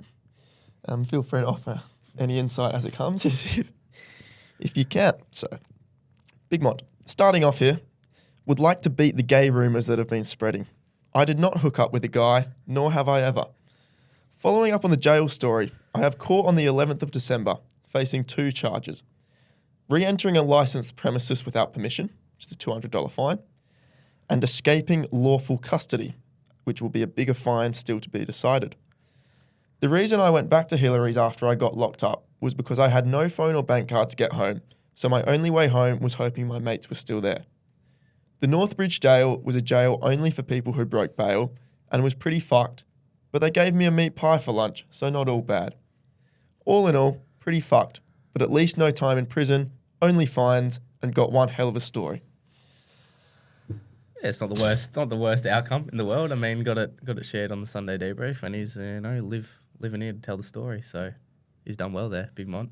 Feel free to offer any insight as it comes if you can. So, Big Mont, starting off here, would like to beat the gay rumours that have been spreading. I did not hook up with a guy, nor have I ever. Following up on the jail story, I have court on the 11th of December, facing 2 charges. Re-entering a licensed premises without permission, which is a $200 fine, and escaping lawful custody, which will be a bigger fine still to be decided. The reason I went back to Hillary's after I got locked up was because I had no phone or bank card to get home, so my only way home was hoping my mates were still there. The Northbridge jail was a jail only for people who broke bail and was pretty fucked, but they gave me a meat pie for lunch, so not all bad. All in all, pretty fucked, but at least no time in prison, only fines, and got one hell of a story. Yeah, it's not the worst outcome in the world. I mean, got it shared on the Sunday debrief, and he's living here to tell the story. So he's done well there, Big Mont.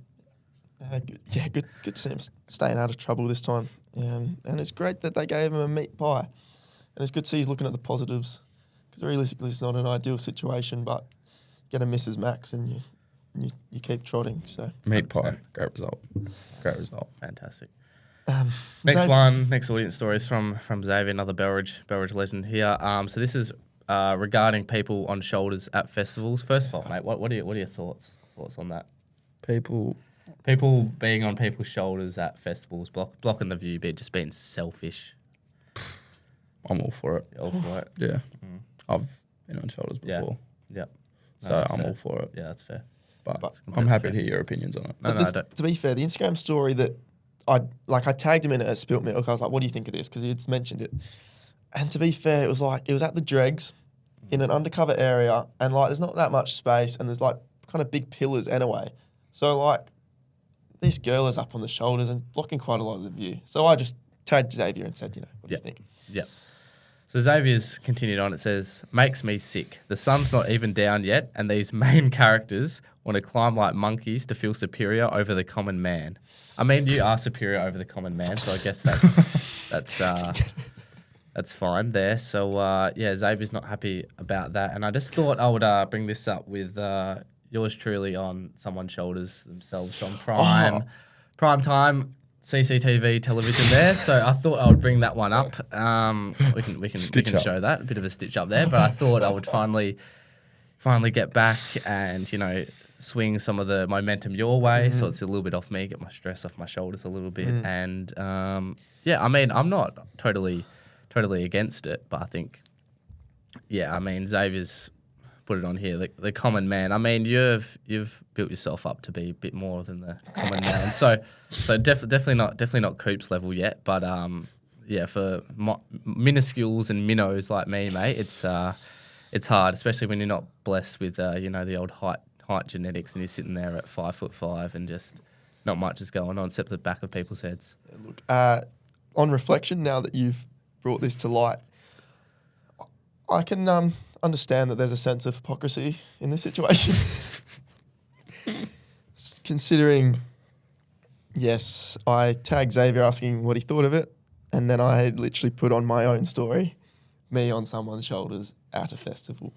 Good to see him staying out of trouble this time. And it's great that they gave him a meat pie. And it's good to see he's looking at the positives. Because realistically, it's not an ideal situation, but get a Mrs. Max and you keep trotting. So Meat pie. Great result. Fantastic. Next Next audience story is from Xavier, another Burridge legend here. So this is regarding people on shoulders at festivals. First of all, mate, what are your thoughts on that? People being on people's shoulders at festivals, blocking the view, just being selfish. I'm all for it. All for it. Yeah. I've been on shoulders before. Yeah. So I'm all for it. Yeah, that's fair. But I'm happy to hear your opinions on it. I don't. To be fair, the Instagram story that I tagged him in it at Spilt Milk. I was like, what do you think of this? Because he had mentioned it. And to be fair, it was at the dregs in an undercover area, and there's not that much space, and there's kind of big pillars anyway. So this girl is up on the shoulders and blocking quite a lot of the view. So I just tagged Xavier and said, what do you think? Yeah. So Xavier's continued on. It says, makes me sick. The sun's not even down yet, and these main characters want to climb like monkeys to feel superior over the common man. I mean, you are superior over the common man, so I guess that's fine there. So Xavier's not happy about that, and I just thought I would bring this up with yours truly on someone's shoulders themselves on prime time CCTV television there. So I thought I would bring that one up. We can show that, a bit of a stitch up there, but I thought I would finally get back and swing some of the momentum your way, so it's a little bit off me, get my stress off my shoulders a little bit, and I mean, I'm not totally against it, but I think, Xavier's put it on here, the common man. I mean, you've built yourself up to be a bit more than the common man, so definitely not Coops level yet, but for minuscules and minnows like me, mate, it's hard, especially when you're not blessed with the old height genetics, and you're sitting there at 5'5" and just not much is going on except the back of people's heads. Look, on reflection, now that you've brought this to light, I can understand that there's a sense of hypocrisy in this situation. Considering, yes, I tagged Xavier asking what he thought of it, and then I literally put on my own story, me on someone's shoulders at a festival.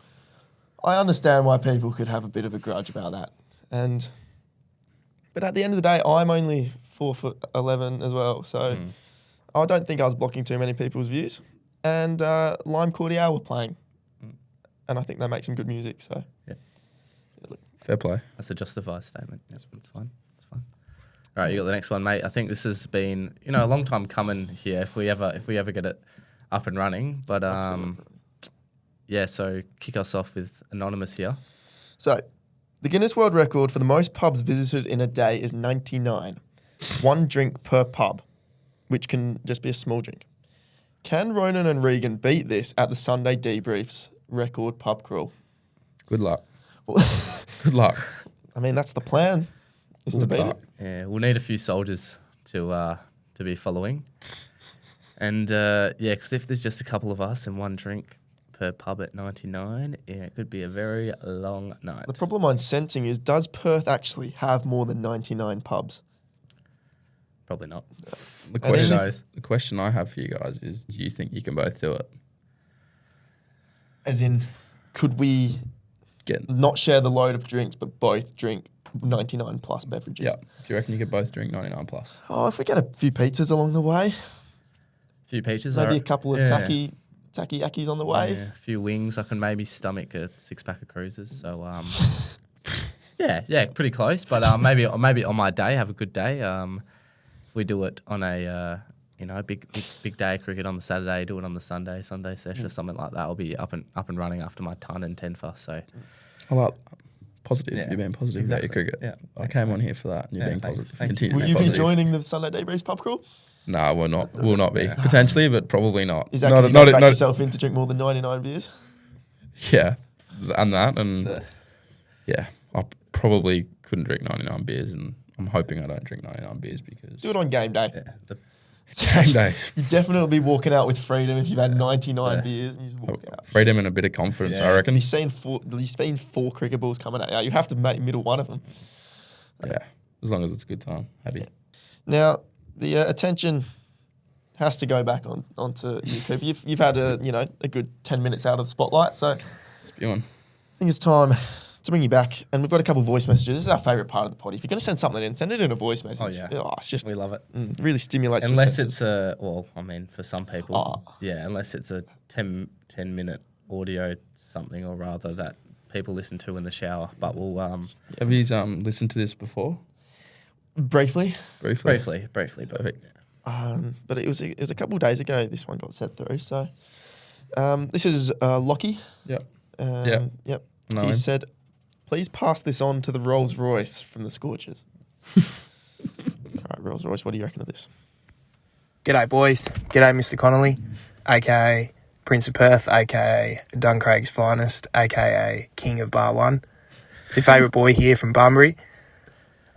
I understand why people could have a bit of a grudge about that. But at the end of the day, I'm only 4'11" as well. So I don't think I was blocking too many people's views. And Lime Cordial were playing. And I think they make some good music. So Yeah. Fair play. That's a justified statement. Yes, it's fine. It's fine. All right, you got the next one, mate. I think this has been, a long time coming here. If we ever get it up and running, but yeah. So kick us off with Anonymous here. So the Guinness World Record for the most pubs visited in a day is 99. One drink per pub, which can just be a small drink. Can Ronan and Regan beat this at the Sunday Debrief's record pub crawl? Good luck. Well, Good luck. I mean, that's the plan, is to Good beat luck. it. Yeah, we'll need a few soldiers to be following, and yeah, because if there's just a couple of us and one drink per pub at 99, yeah, it could be a very long night. The problem I'm sensing is, does Perth actually have more than 99 pubs? Probably not. The Who question, knows? the question I have for you guys is, do you think you can both do it? As in, could we not share the load of drinks, but both drink 99 plus beverages? Yeah. Do you reckon you could both drink 99 plus? Oh, if we get a few pizzas along the way, A few peaches. maybe a couple of tacky yakis on the way. Yeah, a few wings. I can maybe stomach a 6-pack of cruisers. So yeah, pretty close. But maybe on my day, have a good day. If we do it on a big day of cricket on the Saturday, do it on the Sunday session or something like that. I'll be up and running after my ton and 10 fuss. So I like positive. Yeah, You're being positive about your cricket. Yeah, I came on here for that, and you're Yeah, being thanks. positive. Thank you. Continue to Will be you be positive. joining the Sunday Debriefs pub crawl? No, we're not. We'll not be. Potentially, but probably not. Is that because you don't back yourself in to drink more than 99 beers? Yeah, and yeah, I probably couldn't drink 99 beers, and I'm hoping I don't drink 99 beers because Do it on game day. yeah, game day. You definitely be walking out with freedom if you've had 99 beers and you just walk out. Freedom and a bit of confidence, Yeah. I reckon. He's seen four cricket balls coming at you. You have to make middle one of them. Yeah, as long as it's a good time. Happy. Now, the attention has to go back onto you, Cooper. You've had a good 10 minutes out of the spotlight, so I Spewing. think it's time to bring you back. And we've got a couple of voice messages. This is our favourite part of the pod. If you're going to send something in, send it in a voice message. yeah. It's just we love it. really stimulates the Unless senses. it's for some people, Oh. yeah, unless it's a 10-minute audio something or rather that people listen to in the shower. But we'll Have you listened to this before? Briefly. Briefly. briefly, Perfect. But it was a couple of days ago this one got sent through. So this is Lockie. Yep. Yep. Know He him. said, please pass this on to the Rolls Royce from the Scorchers. All right, Rolls Royce, what do you reckon of this? G'day, boys. G'day, Mr. Connolly, a.k.a. Prince of Perth, a.k.a. Duncraig's finest, a.k.a. King of Bar 1. It's your favourite boy here from Bunbury.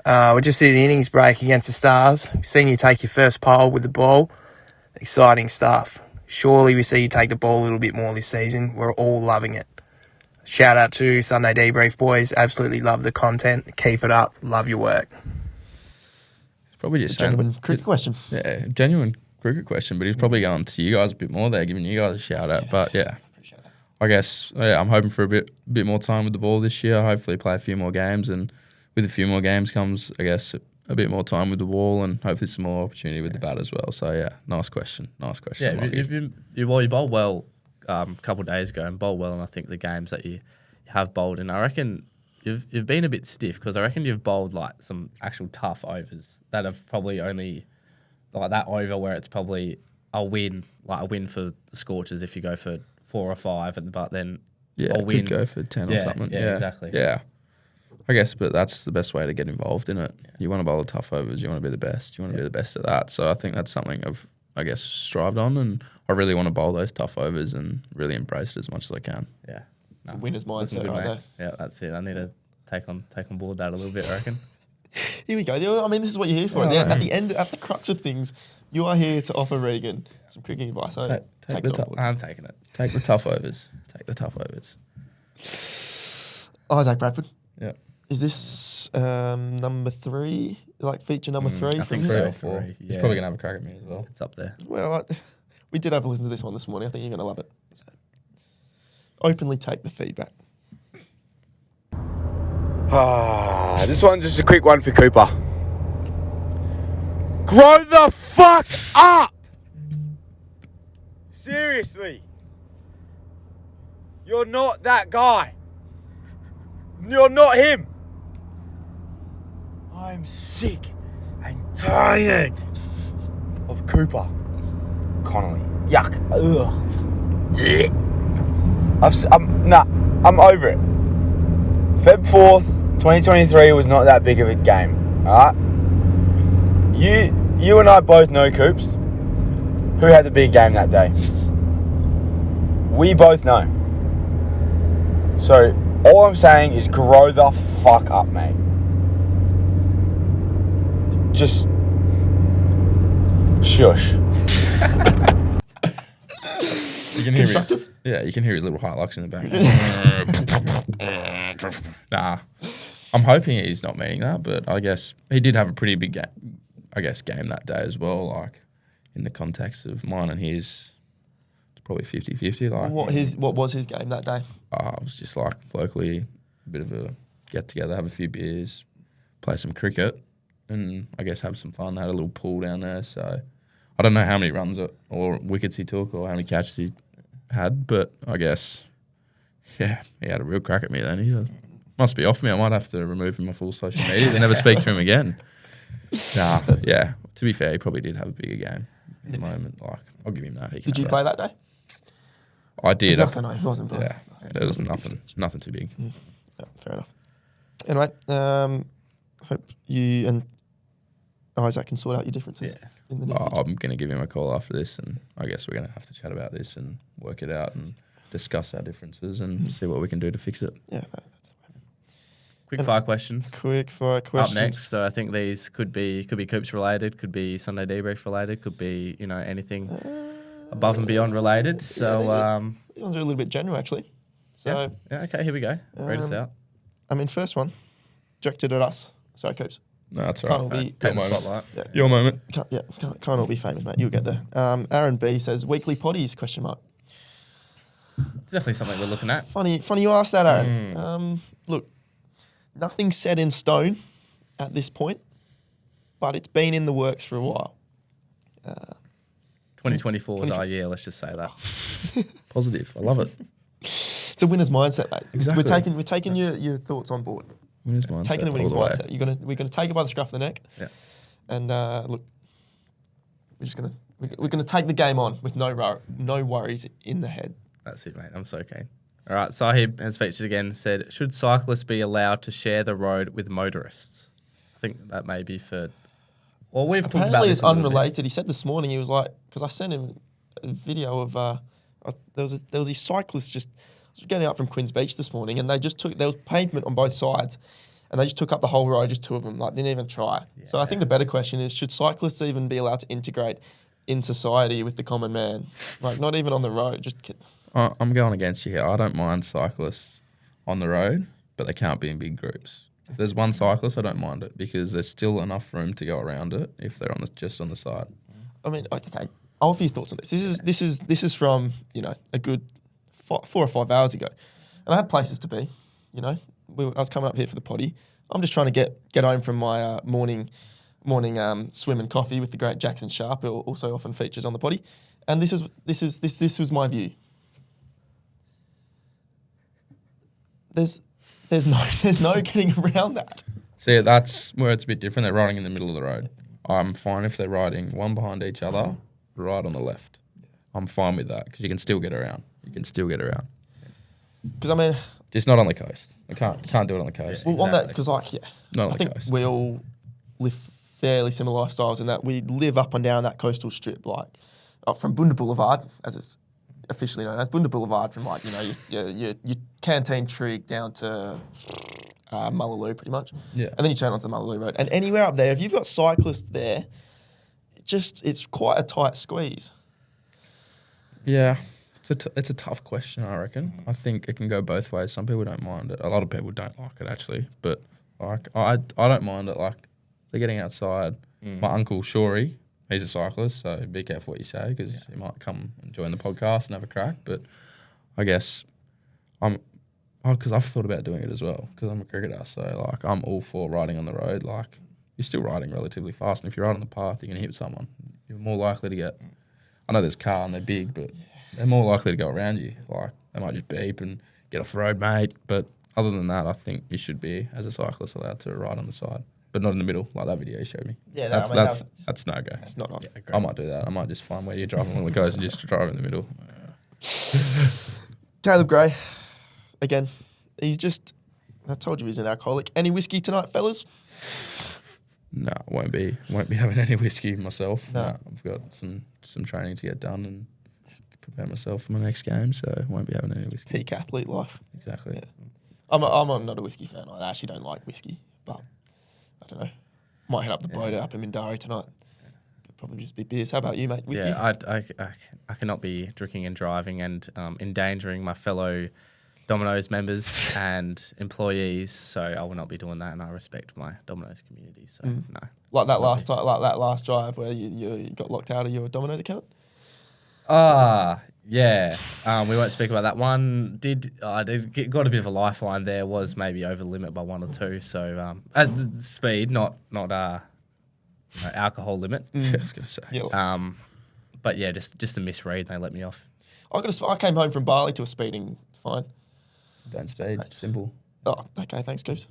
We're just in the innings break against the Stars. We've seen you take your first pole with the ball. Exciting stuff. Surely we see you take the ball a little bit more this season. We're all loving it. Shout out to Sunday Debrief, boys. Absolutely love the content. Keep it up. Love your work. It's probably just Genuine cricket question. Yeah, genuine cricket question, but he's probably going to you guys a bit more there, giving you guys a shout out. But yeah, Appreciate that. I guess I'm hoping for a bit more time with the ball this year. Hopefully, play a few more games, and with a few more games comes, I guess, a bit more time with the ball, and hopefully some more opportunity with the bat as well. So yeah, nice question. yeah, Lockie. you bowled well a couple of days ago and bowled well, and I think the games that you have bowled in, I reckon you've been a bit stiff because I reckon you've bowled like some actual tough overs that have probably only like that over where it's probably a win for the Scorchers if you go for 4 or 5, but then Yeah, a win could go for 10 or Yeah, something. yeah, exactly. Yeah. I guess, but that's the best way to get involved in it. You want to bowl the tough overs. You want to be the best. You want to be the best at that. So I think that's something I've, I guess, strived on, and I really want to bowl those tough overs and really embrace it as much as I can. Yeah. It's a winner's looking mindset good, right mate. Yeah, that's it. I need to take on board that a little bit, I reckon. Here we go. I mean, this is what you're here for. At the crux of things, you are here to offer Regan some cricketing advice. So take it on board. I'm taking it. Take the tough overs. Take the tough overs. Isaac Bradford. Yeah. Is this number 3? Like feature number 3? I from think you? so. 3 or 4. Three, He's yeah. probably going to have a crack at me as well. It's up there. Well, we did have a listen to this one this morning. I think you're going to love it. So, openly take the feedback. This one's just a quick one for Cooper. Grow the fuck up! Seriously. You're not that guy. You're not him. I'm sick and tired of Cooper. Connolly. Yuck. Ugh. I'm over it. Feb 4th, 2023 was not that big of a game. Alright? You and I both know, Coops, who had the big game that day. We both know. So, all I'm saying is grow the fuck up, mate. Just shush. You can hear Constructive? you can hear his little Hilux in the back. Nah, I'm hoping he's not meaning that, but I guess he did have a pretty big game. Game that day as well. Like in the context of mine and his, it's probably 50-50. Like What was his game that day? it was just like locally, a bit of a get together, have a few beers, play some cricket, and I guess have some fun. They had a little pool down there, so I don't know how many runs or wickets he took or how many catches he had, but I guess, yeah, he had a real crack at me then. He must be off me. I might have to remove him off all social media. They never speak to him again. Nah, yeah. To be fair, he probably did have a bigger game at the moment. Like, I'll give him that. Did you play that day? I did. Nothing. It wasn't playing. Yeah, there was nothing too big. Yeah, fair enough. Anyway, hope you and Isaac can sort out your differences. Yeah. In the near future. I'm going to give him a call after this, and I guess we're going to have to chat about this and work it out and discuss our differences and see what we can do to fix it. Yeah, that's the way. Quick fire questions. Quick fire questions. Up next, so I think these could be Coops related, could be Sunday Debrief related, could be anything above and beyond related. So these ones are a little bit general actually. So yeah, okay, here we go. Read us out. First one directed at us. Sorry, Coops. No, that's all Can't all right. be Take the moment. spotlight. Your moment. can't all be famous, mate. You'll get there. Aaron B says weekly potties ? It's definitely something we're looking at. Funny you asked that, Aaron. Look, nothing's set in stone at this point, but it's been in the works for a while. 2024 was our year, let's just say that. Positive. I love it. It's a winner's mindset, mate. Exactly. We're taking your thoughts on board. Winners mindset. Taking the winning's all way. mindset. We're gonna take it by the scruff of the neck. Yeah. And look, we're gonna take the game on with no worries in the head. That's it, mate. I'm so keen. All right, Sahib has featured again, said, should cyclists be allowed to share the road with motorists? I think that may be for... Well, we've talked about Apparently this it's a little bit. unrelated. He said this morning, he was like, because I sent him a video of, there was these cyclists just getting up from Queen's Beach this morning, and there was pavement on both sides, and they just took up the whole road, just two of them, like didn't even try. Yeah. So I think the better question is, should cyclists even be allowed to integrate in society with the common man? Like not even on the road, just... I'm going against you here. I don't mind cyclists on the road, but they can't be in big groups. If there's one cyclist, I don't mind it because there's still enough room to go around it if they're just on the side. I mean, okay. I'll have a few thoughts on this. This is from a good 4 or 5 hours ago, and I had places to be. I was coming up here for the potty. I'm just trying to get home from my morning swim and coffee with the great Jackson Sharp, who also often features on the potty. And this was my view. There's no getting around that. See, that's where it's a bit different. They're riding in the middle of the road. I'm fine if they're riding one behind each other, right on the left. I'm fine with that because you can still get around. Because just not on the coast. I can't do it on the coast. Well, on that, because not on I the think coast. we all live fairly similar lifestyles in that we live up and down that coastal strip, like from Bunda Boulevard, as it's officially known as Bunda Boulevard, from your Canteen Trig down to Mullaloo, pretty much. Yeah. And then you turn onto the Mullaloo Road, and anywhere up there, if you've got cyclists there, it's quite a tight squeeze. Yeah. It's a tough question, I reckon. I think it can go both ways. Some people don't mind it. A lot of people don't like it, actually. But like I don't mind it. Like they're getting outside. My uncle Shorey, he's a cyclist, so be careful what you say because he might come and join the podcast and have a crack. But I guess I'm because I've thought about doing it as well because I'm a cricketer. So, like, I'm all for riding on the road. Like, you're still riding relatively fast. And if you're right on the path, you're going to hit someone. You're more likely to get... I know there's car and they're big, but they're more likely to go around you. Like, they might just beep and get off the road, mate. But other than that, I think you should be, as a cyclist, allowed to ride on the side. But not in the middle, like that video you showed me. Yeah, that's no go. That's not on. I might do that. I might just find where you're driving one of the guys and just drive in the middle. Caleb Gray, again, he's just... I told you he's an alcoholic. Any whiskey tonight, fellas? No, won't be having any whiskey myself. No. No, I've got some training to get done and prepare myself for my next game, so won't be having any whiskey. Peak athlete life. Exactly. Yeah. I'm not a whiskey fan. I actually don't like whiskey, but I don't know. Might head up the boat up in Mindari tonight. Probably just be beers. How about you, mate? Whiskey? Yeah, I cannot be drinking and driving and endangering my fellow Domino's members and employees. So I will not be doing that, and I respect my Domino's community. So no. Like that last drive where you got locked out of your Domino's account. Yeah. We won't speak about that one. Got a bit of a lifeline there. Was maybe over the limit by 1 or 2. So at the speed, not alcohol limit. I was gonna say. Yeah. But yeah, just a misread. They let me off. I came home from Bali to a speeding fine. Don't speed. Simple. Oh, okay. Thanks, Goose.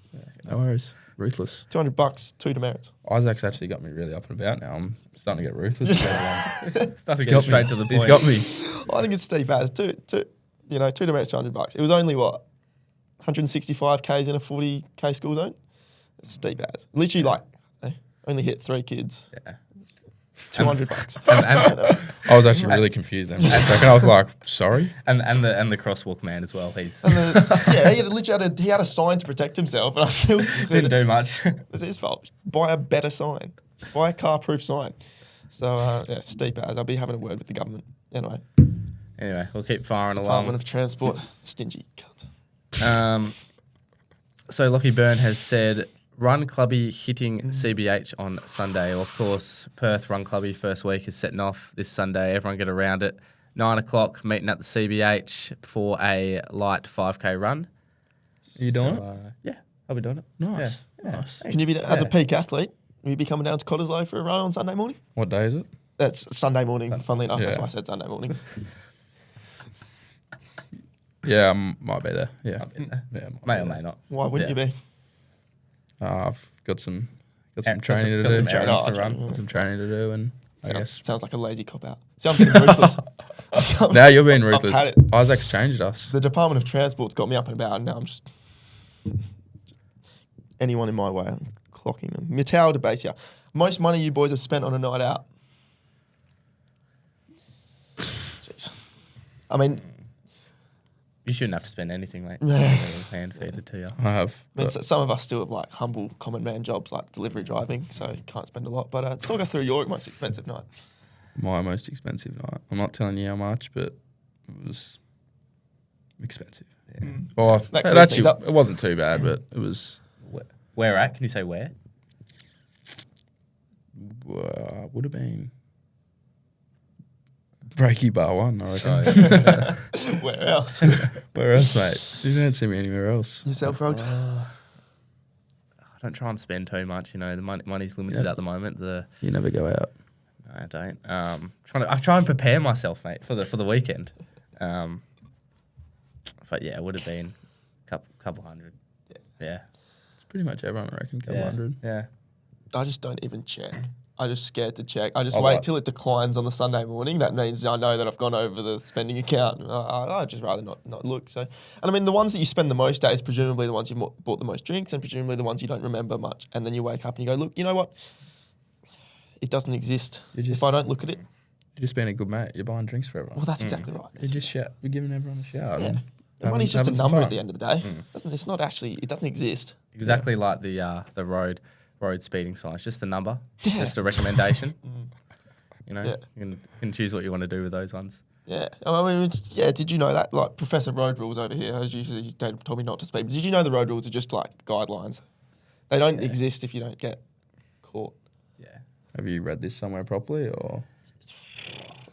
No worries. Ruthless. $200, 2 demerits. Isaac's actually got me really up and about now. I'm starting to get ruthless. Starting to get straight to the point. He's got me. I think it's steep as two demerits, $200. It was only 165 k's in a 40k school zone. It's steep as. Literally, only hit 3 kids. Yeah. $200. I was actually really confused then for a second. I was like, sorry? And the crosswalk man as well. He's He had a sign to protect himself, and I still didn't do much. It's his fault. Buy a better sign. Buy a car-proof sign. So steep as. I'll be having a word with the government. Anyway, we'll keep firing Department along. of Transport, stingy cunt. So Lockie Byrne has said, run clubby hitting CBH on Sunday. Well, of course, Perth Run Clubby first week is setting off this Sunday. Everyone get around it. 9 o'clock, meeting at the CBH for a light 5K run. Are you doing it? Yeah, I'll be doing it. Nice. Yeah. Nice. Can you be as a peak athlete? Will you be coming down to Cottesloe for a run on Sunday morning? What day is it? That's Sunday morning. Funnily enough, that's Yeah. why I said Sunday morning. Yeah, I might be there. Yeah. May or may not. Why wouldn't you be? I've got some Got training some to do. errands to run. Got some training to do, and I guess Sounds like a lazy cop out. See, I'm getting ruthless. now you're being ruthless. had it. Isaac's changed us. The Department of Transport's got me up and about, and now I'm just anyone in my way, I'm clocking them. Mittal debate here. Most money you boys have spent on a night out. Jeez. I mean, You shouldn't have to spend anything, mate. Yeah. Hand feed it to you. I have. some of us still have humble common man jobs like delivery driving, so can't spend a lot. But talk us through your most expensive night. My most expensive night. I'm not telling you how much, but it was expensive. Yeah. Well, That it clears things up. it wasn't too bad, but it was. Where at? Can you say where? Would have been Breaky Bar 1, I reckon. Where else? Where else, mate? You don't see me anywhere else. Yourself, Rogs? I don't try and spend too much. The money's limited at the moment. You never go out. I don't. I try and prepare myself, mate, for the weekend. But yeah, it would have been a couple hundred. Yeah. It's pretty much everyone, I reckon. Couple hundred. Yeah. I just don't even check. I'm just scared to check. I just Oh, wait right. till it declines on the Sunday morning. That means I know that I've gone over the spending account. I'd just rather not look. So, and I mean, the ones that you spend the most at is presumably the ones you've bought the most drinks, and presumably the ones you don't remember much. And then you wake up and you go, look, you know what? It doesn't exist if I don't look at it. You're just being a good mate. You're buying drinks for everyone. Well, that's exactly right. You're just you're giving everyone a shout. Yeah. and The money's just a having some number fun. at the end of the day. It's not actually. It doesn't exist. Exactly like the road speeding sign. It's just a number. Yeah. Just a recommendation. Yeah. You can choose what you want to do with those ones. Yeah, I mean, did you know that? Like Professor Road Rules over here, as usually he told me not to speed. But did you know the road rules are just like guidelines? They don't exist if you don't get caught. Yeah. Have you read this somewhere properly, or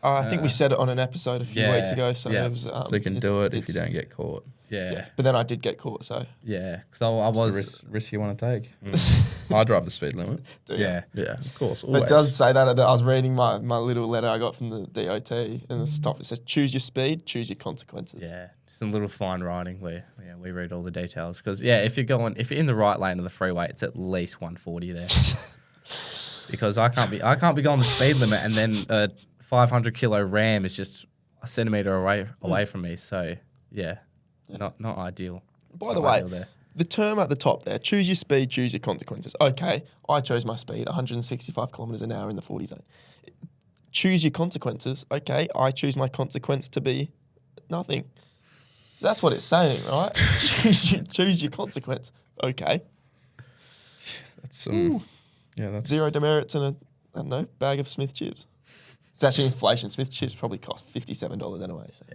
I think we said it on an episode a few weeks ago, so yeah. it was. So you can do it if you don't get caught. Yeah. But then I did get caught, so Yeah. Because I What's was. the risk you want to take? I drive the speed limit. Yeah. Yeah, of course. It Always. does say that I was reading my little letter I got from the DOT, and the stop it says choose your speed, choose your consequences. Yeah, just a little fine writing where we read all the details because if you're in the right lane of the freeway, it's at least 140 there. Because I can't be going the speed limit and then a 500 kilo ram is just a centimeter away from me. So yeah, not ideal. By the Not way, ideal there. the term at the top there, choose your speed, choose your consequences. Okay, I chose my speed, 165 kilometers an hour in the 40 zone. Choose your consequences. Okay, I choose my consequence to be nothing. That's what it's saying, right? choose your consequence. Okay. That's that's 0 demerits and a bag of Smith chips. It's actually inflation. Smith chips probably cost $57 anyway. So.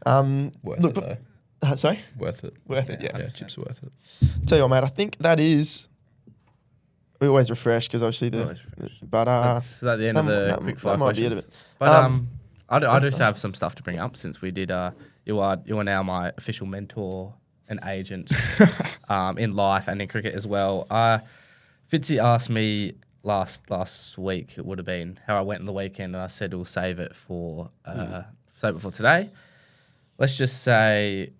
Yeah. worth it though. Sorry? Worth it. Worth it, yeah. Yeah, chips are worth it. Tell you what, mate, I think that is. We always refresh because obviously but That's at the end of the quick fire might be it questions. of it. But I do have some stuff to bring up since we did. You are now my official mentor and agent in life and in cricket as well. Fitzy asked me last week, it would have been, how I went on the weekend, and I said we'll save it for today. Let's just say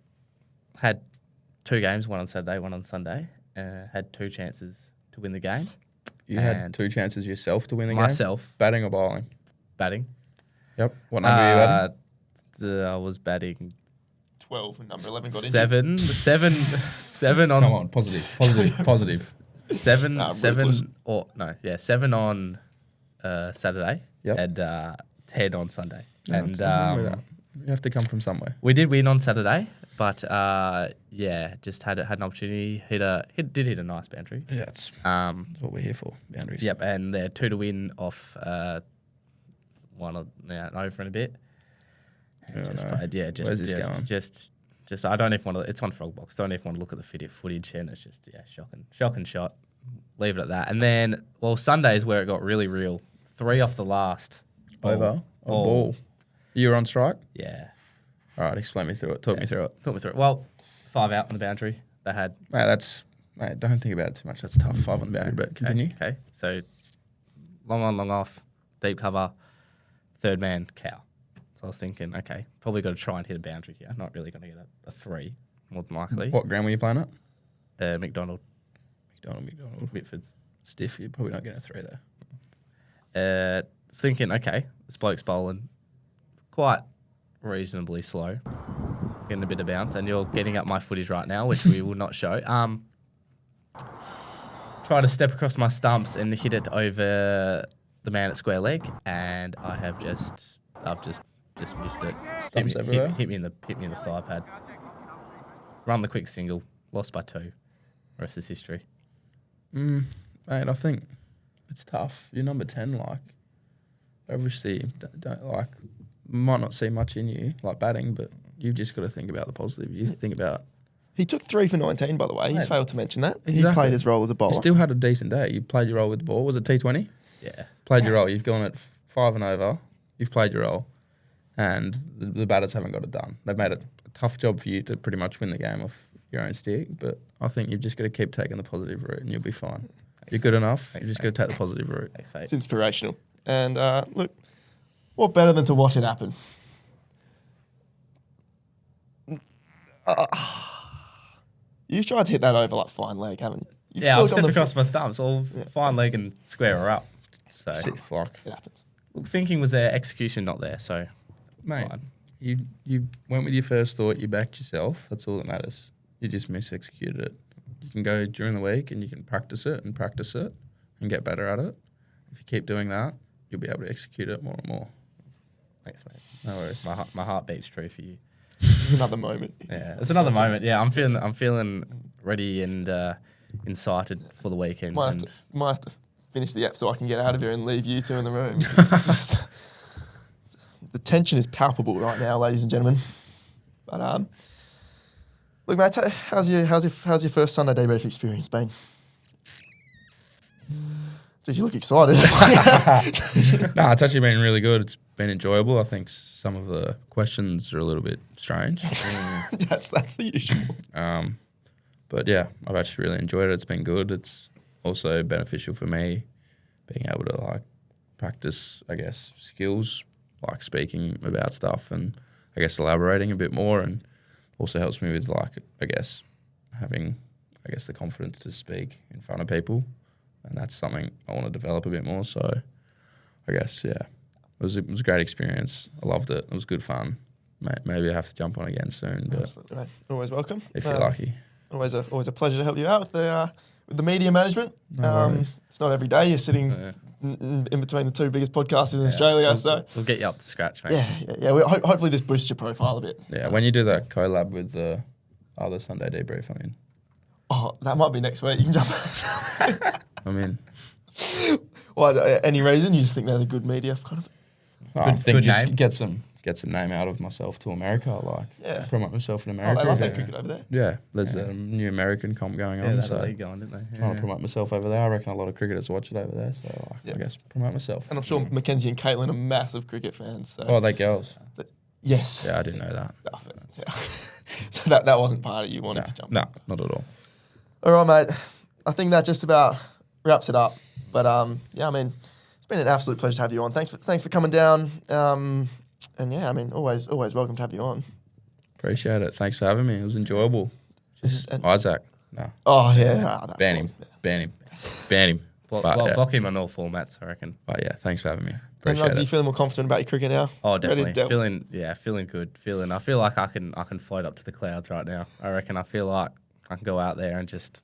had 2 games, one on Saturday, one on Sunday. Had 2 chances to win the game. You had 2 chances yourself to win the game? Myself. Batting or bowling? Batting. Yep. What number were you batting? I was batting 12 and number 11 got seven on Come on, positive. seven ruthless. seven on Saturday. Yep. And 10 on Sunday. And You have to come from somewhere. we did win on Saturday, but just had an opportunity. Hit a nice boundary. Yeah, that's what we're here for. Boundaries. Yep, and they're 2 to win off one over in a bit. And Yeah, just no. played, Where's this going? just I don't even want to. It's on Frogbox. Don't even want to look at the footage, and it's just shocking shot. Leave it at that. And then Sunday is where it got really real. 3 off the last Over. Ball. You were on strike? Yeah, All right, explain me through it. Talk me through it. talk me through it. Well, 5 out on the boundary. They had Mate, don't think about it too much. That's tough. 5 on the boundary, but continue. Okay, so long on, long off, deep cover, third man, cow. So I was thinking, okay, probably got to try and hit a boundary here. Not really going to get a 3, more than likely. What ground were you playing at? McDonald, Whitford's. Stiff. You're probably not getting a 3 there. was thinking, okay, this bloke's bowling quite reasonably slow, getting a bit of bounce, and you're getting up my footage right now, which we will not show. Try to step across my stumps and hit it over the man at square leg, and I've just missed it. Stumps everywhere? Hit me in the thigh pad. Run the quick single, lost by 2. Rest is history. Mate, I think it's tough. You're number 10, obviously don't might not see much in you, batting, but you've just got to think about the positive. You think about... He took 3 for 19, by the way. He's Mate, failed to mention that. He exactly. played his role as a bowler. You still had a decent day. You played your role with the ball. Was it T20? Yeah. Played your role. You've gone at 5 and over. You've played your role. And the batters haven't got it done. They've made it a tough job for you to pretty much win the game off your own stick. But I think you've just got to keep taking the positive route and you'll be fine. You're good enough. You just got to take the positive route. Thanks, mate. It's inspirational. And look, what better than to watch it happen? You've tried to hit that over fine leg, haven't you? Yeah, I've stepped across my stumps, fine leg and square her up. So Stiff, It happens. look, thinking was there, execution not there. So Mate, fine. you went with your first thought. You backed yourself. That's all that matters. You just mis-executed it. You can go during the week and you can practice it and get better at it. If you keep doing that, you'll be able to execute it more and more. Thanks, mate. No worries. My heart beats true for you. This is another moment. Yeah, it's another moment. Yeah, I'm feeling ready and incited for the weekend. Might And have to finish the app so I can get out of here and leave you 2 in the room. It's just, the tension is palpable right now, ladies and gentlemen. But look, mate, how's your first Sunday debrief experience been? Geez, you look excited. No, it's actually been really good. been enjoyable. I think some of the questions are a little bit strange. that's the usual. But yeah, I've actually really enjoyed it. It's been good. It's also beneficial for me being able to like practice, I guess, skills like speaking about stuff and I guess elaborating a bit more, and also helps me with like I guess having the confidence to speak in front of people, and that's something I want to develop a bit more. So I guess it was a great experience. I loved it. It was good fun. Maybe I have to jump on again soon, but Absolutely, mate. Always welcome. if you're lucky. Always a pleasure to help you out with the media management. No worries. It's not every day you're sitting in between the two biggest podcasters in Australia. So We'll get you up to scratch, mate. yeah. Hopefully this boosts your profile a bit. Yeah, when you do that collab with the other Sunday debrief, Oh, that might be next week. You can jump. I mean, Why? Any reason? You just think they're the good media kind of? I think good just name. get some name out of myself to America, promote myself in Oh, America. they love yeah. that cricket over there. Yeah, there's a new American comp going Yeah, on, they so had a league going, didn't they? trying to promote myself over there. I reckon a lot of cricketers watch it over there, so Yeah. I guess promote myself. And I'm sure Mackenzie and Caitlin are massive cricket fans. So. Oh, they girls. Yes. Yeah, I didn't know that. Oh, fair. Yeah. So that wasn't part of you wanted to jump. No, not at all. All right, mate. I think that just about wraps it up. But yeah, I mean, it's been an absolute pleasure to have you on. Thanks for coming down. And yeah, I mean, always welcome to have you on. Appreciate it. Thanks for having me. It was enjoyable. And- Isaac. No. Oh yeah. Ban him. Ban him. Block him on all formats, I reckon. But yeah, thanks for having me. And Appreciate are you it. feeling more confident about your cricket now? Oh, Ready to definitely. delve? Feeling good. I feel like I can float up to the clouds right now. I reckon I feel like I can go out there and just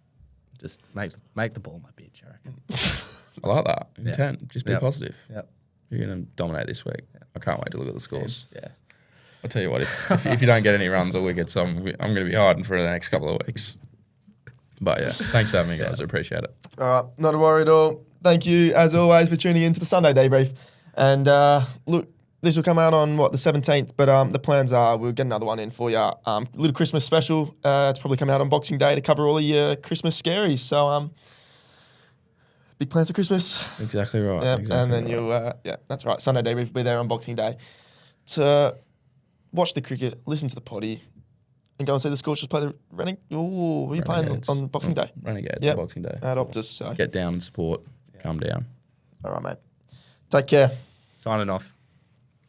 make the ball my bitch, I reckon. I like that. Yeah. Intent. Just be Yep. positive. Yep. You're going to dominate this week. I can't wait to look at the scores. Yeah. I'll tell you what, if you don't get any runs or wickets, I'm going to be hiding for the next couple of weeks. But yeah, thanks for having me, guys. I appreciate it. All right, not a worry at all. Thank you, as always, for tuning in to the Sunday Debrief. And look, this will come out on, the 17th, but the plans are we'll get another one in for you. Little Christmas special. It's probably coming out on Boxing Day to cover all of your Christmas scaries. So big plans for Christmas. Exactly right. Yeah, exactly and then right. you'll, that's right, Sunday Debrief will be there on Boxing Day to watch the cricket, listen to the potty, and go and see the Scorchers play the Renegades. Ooh, who are you playing Renegades. on Boxing Day? Renegades Yep. on Boxing Day. At Optus. So. Get down and support. Come down. All right, mate. Take care. Signing off.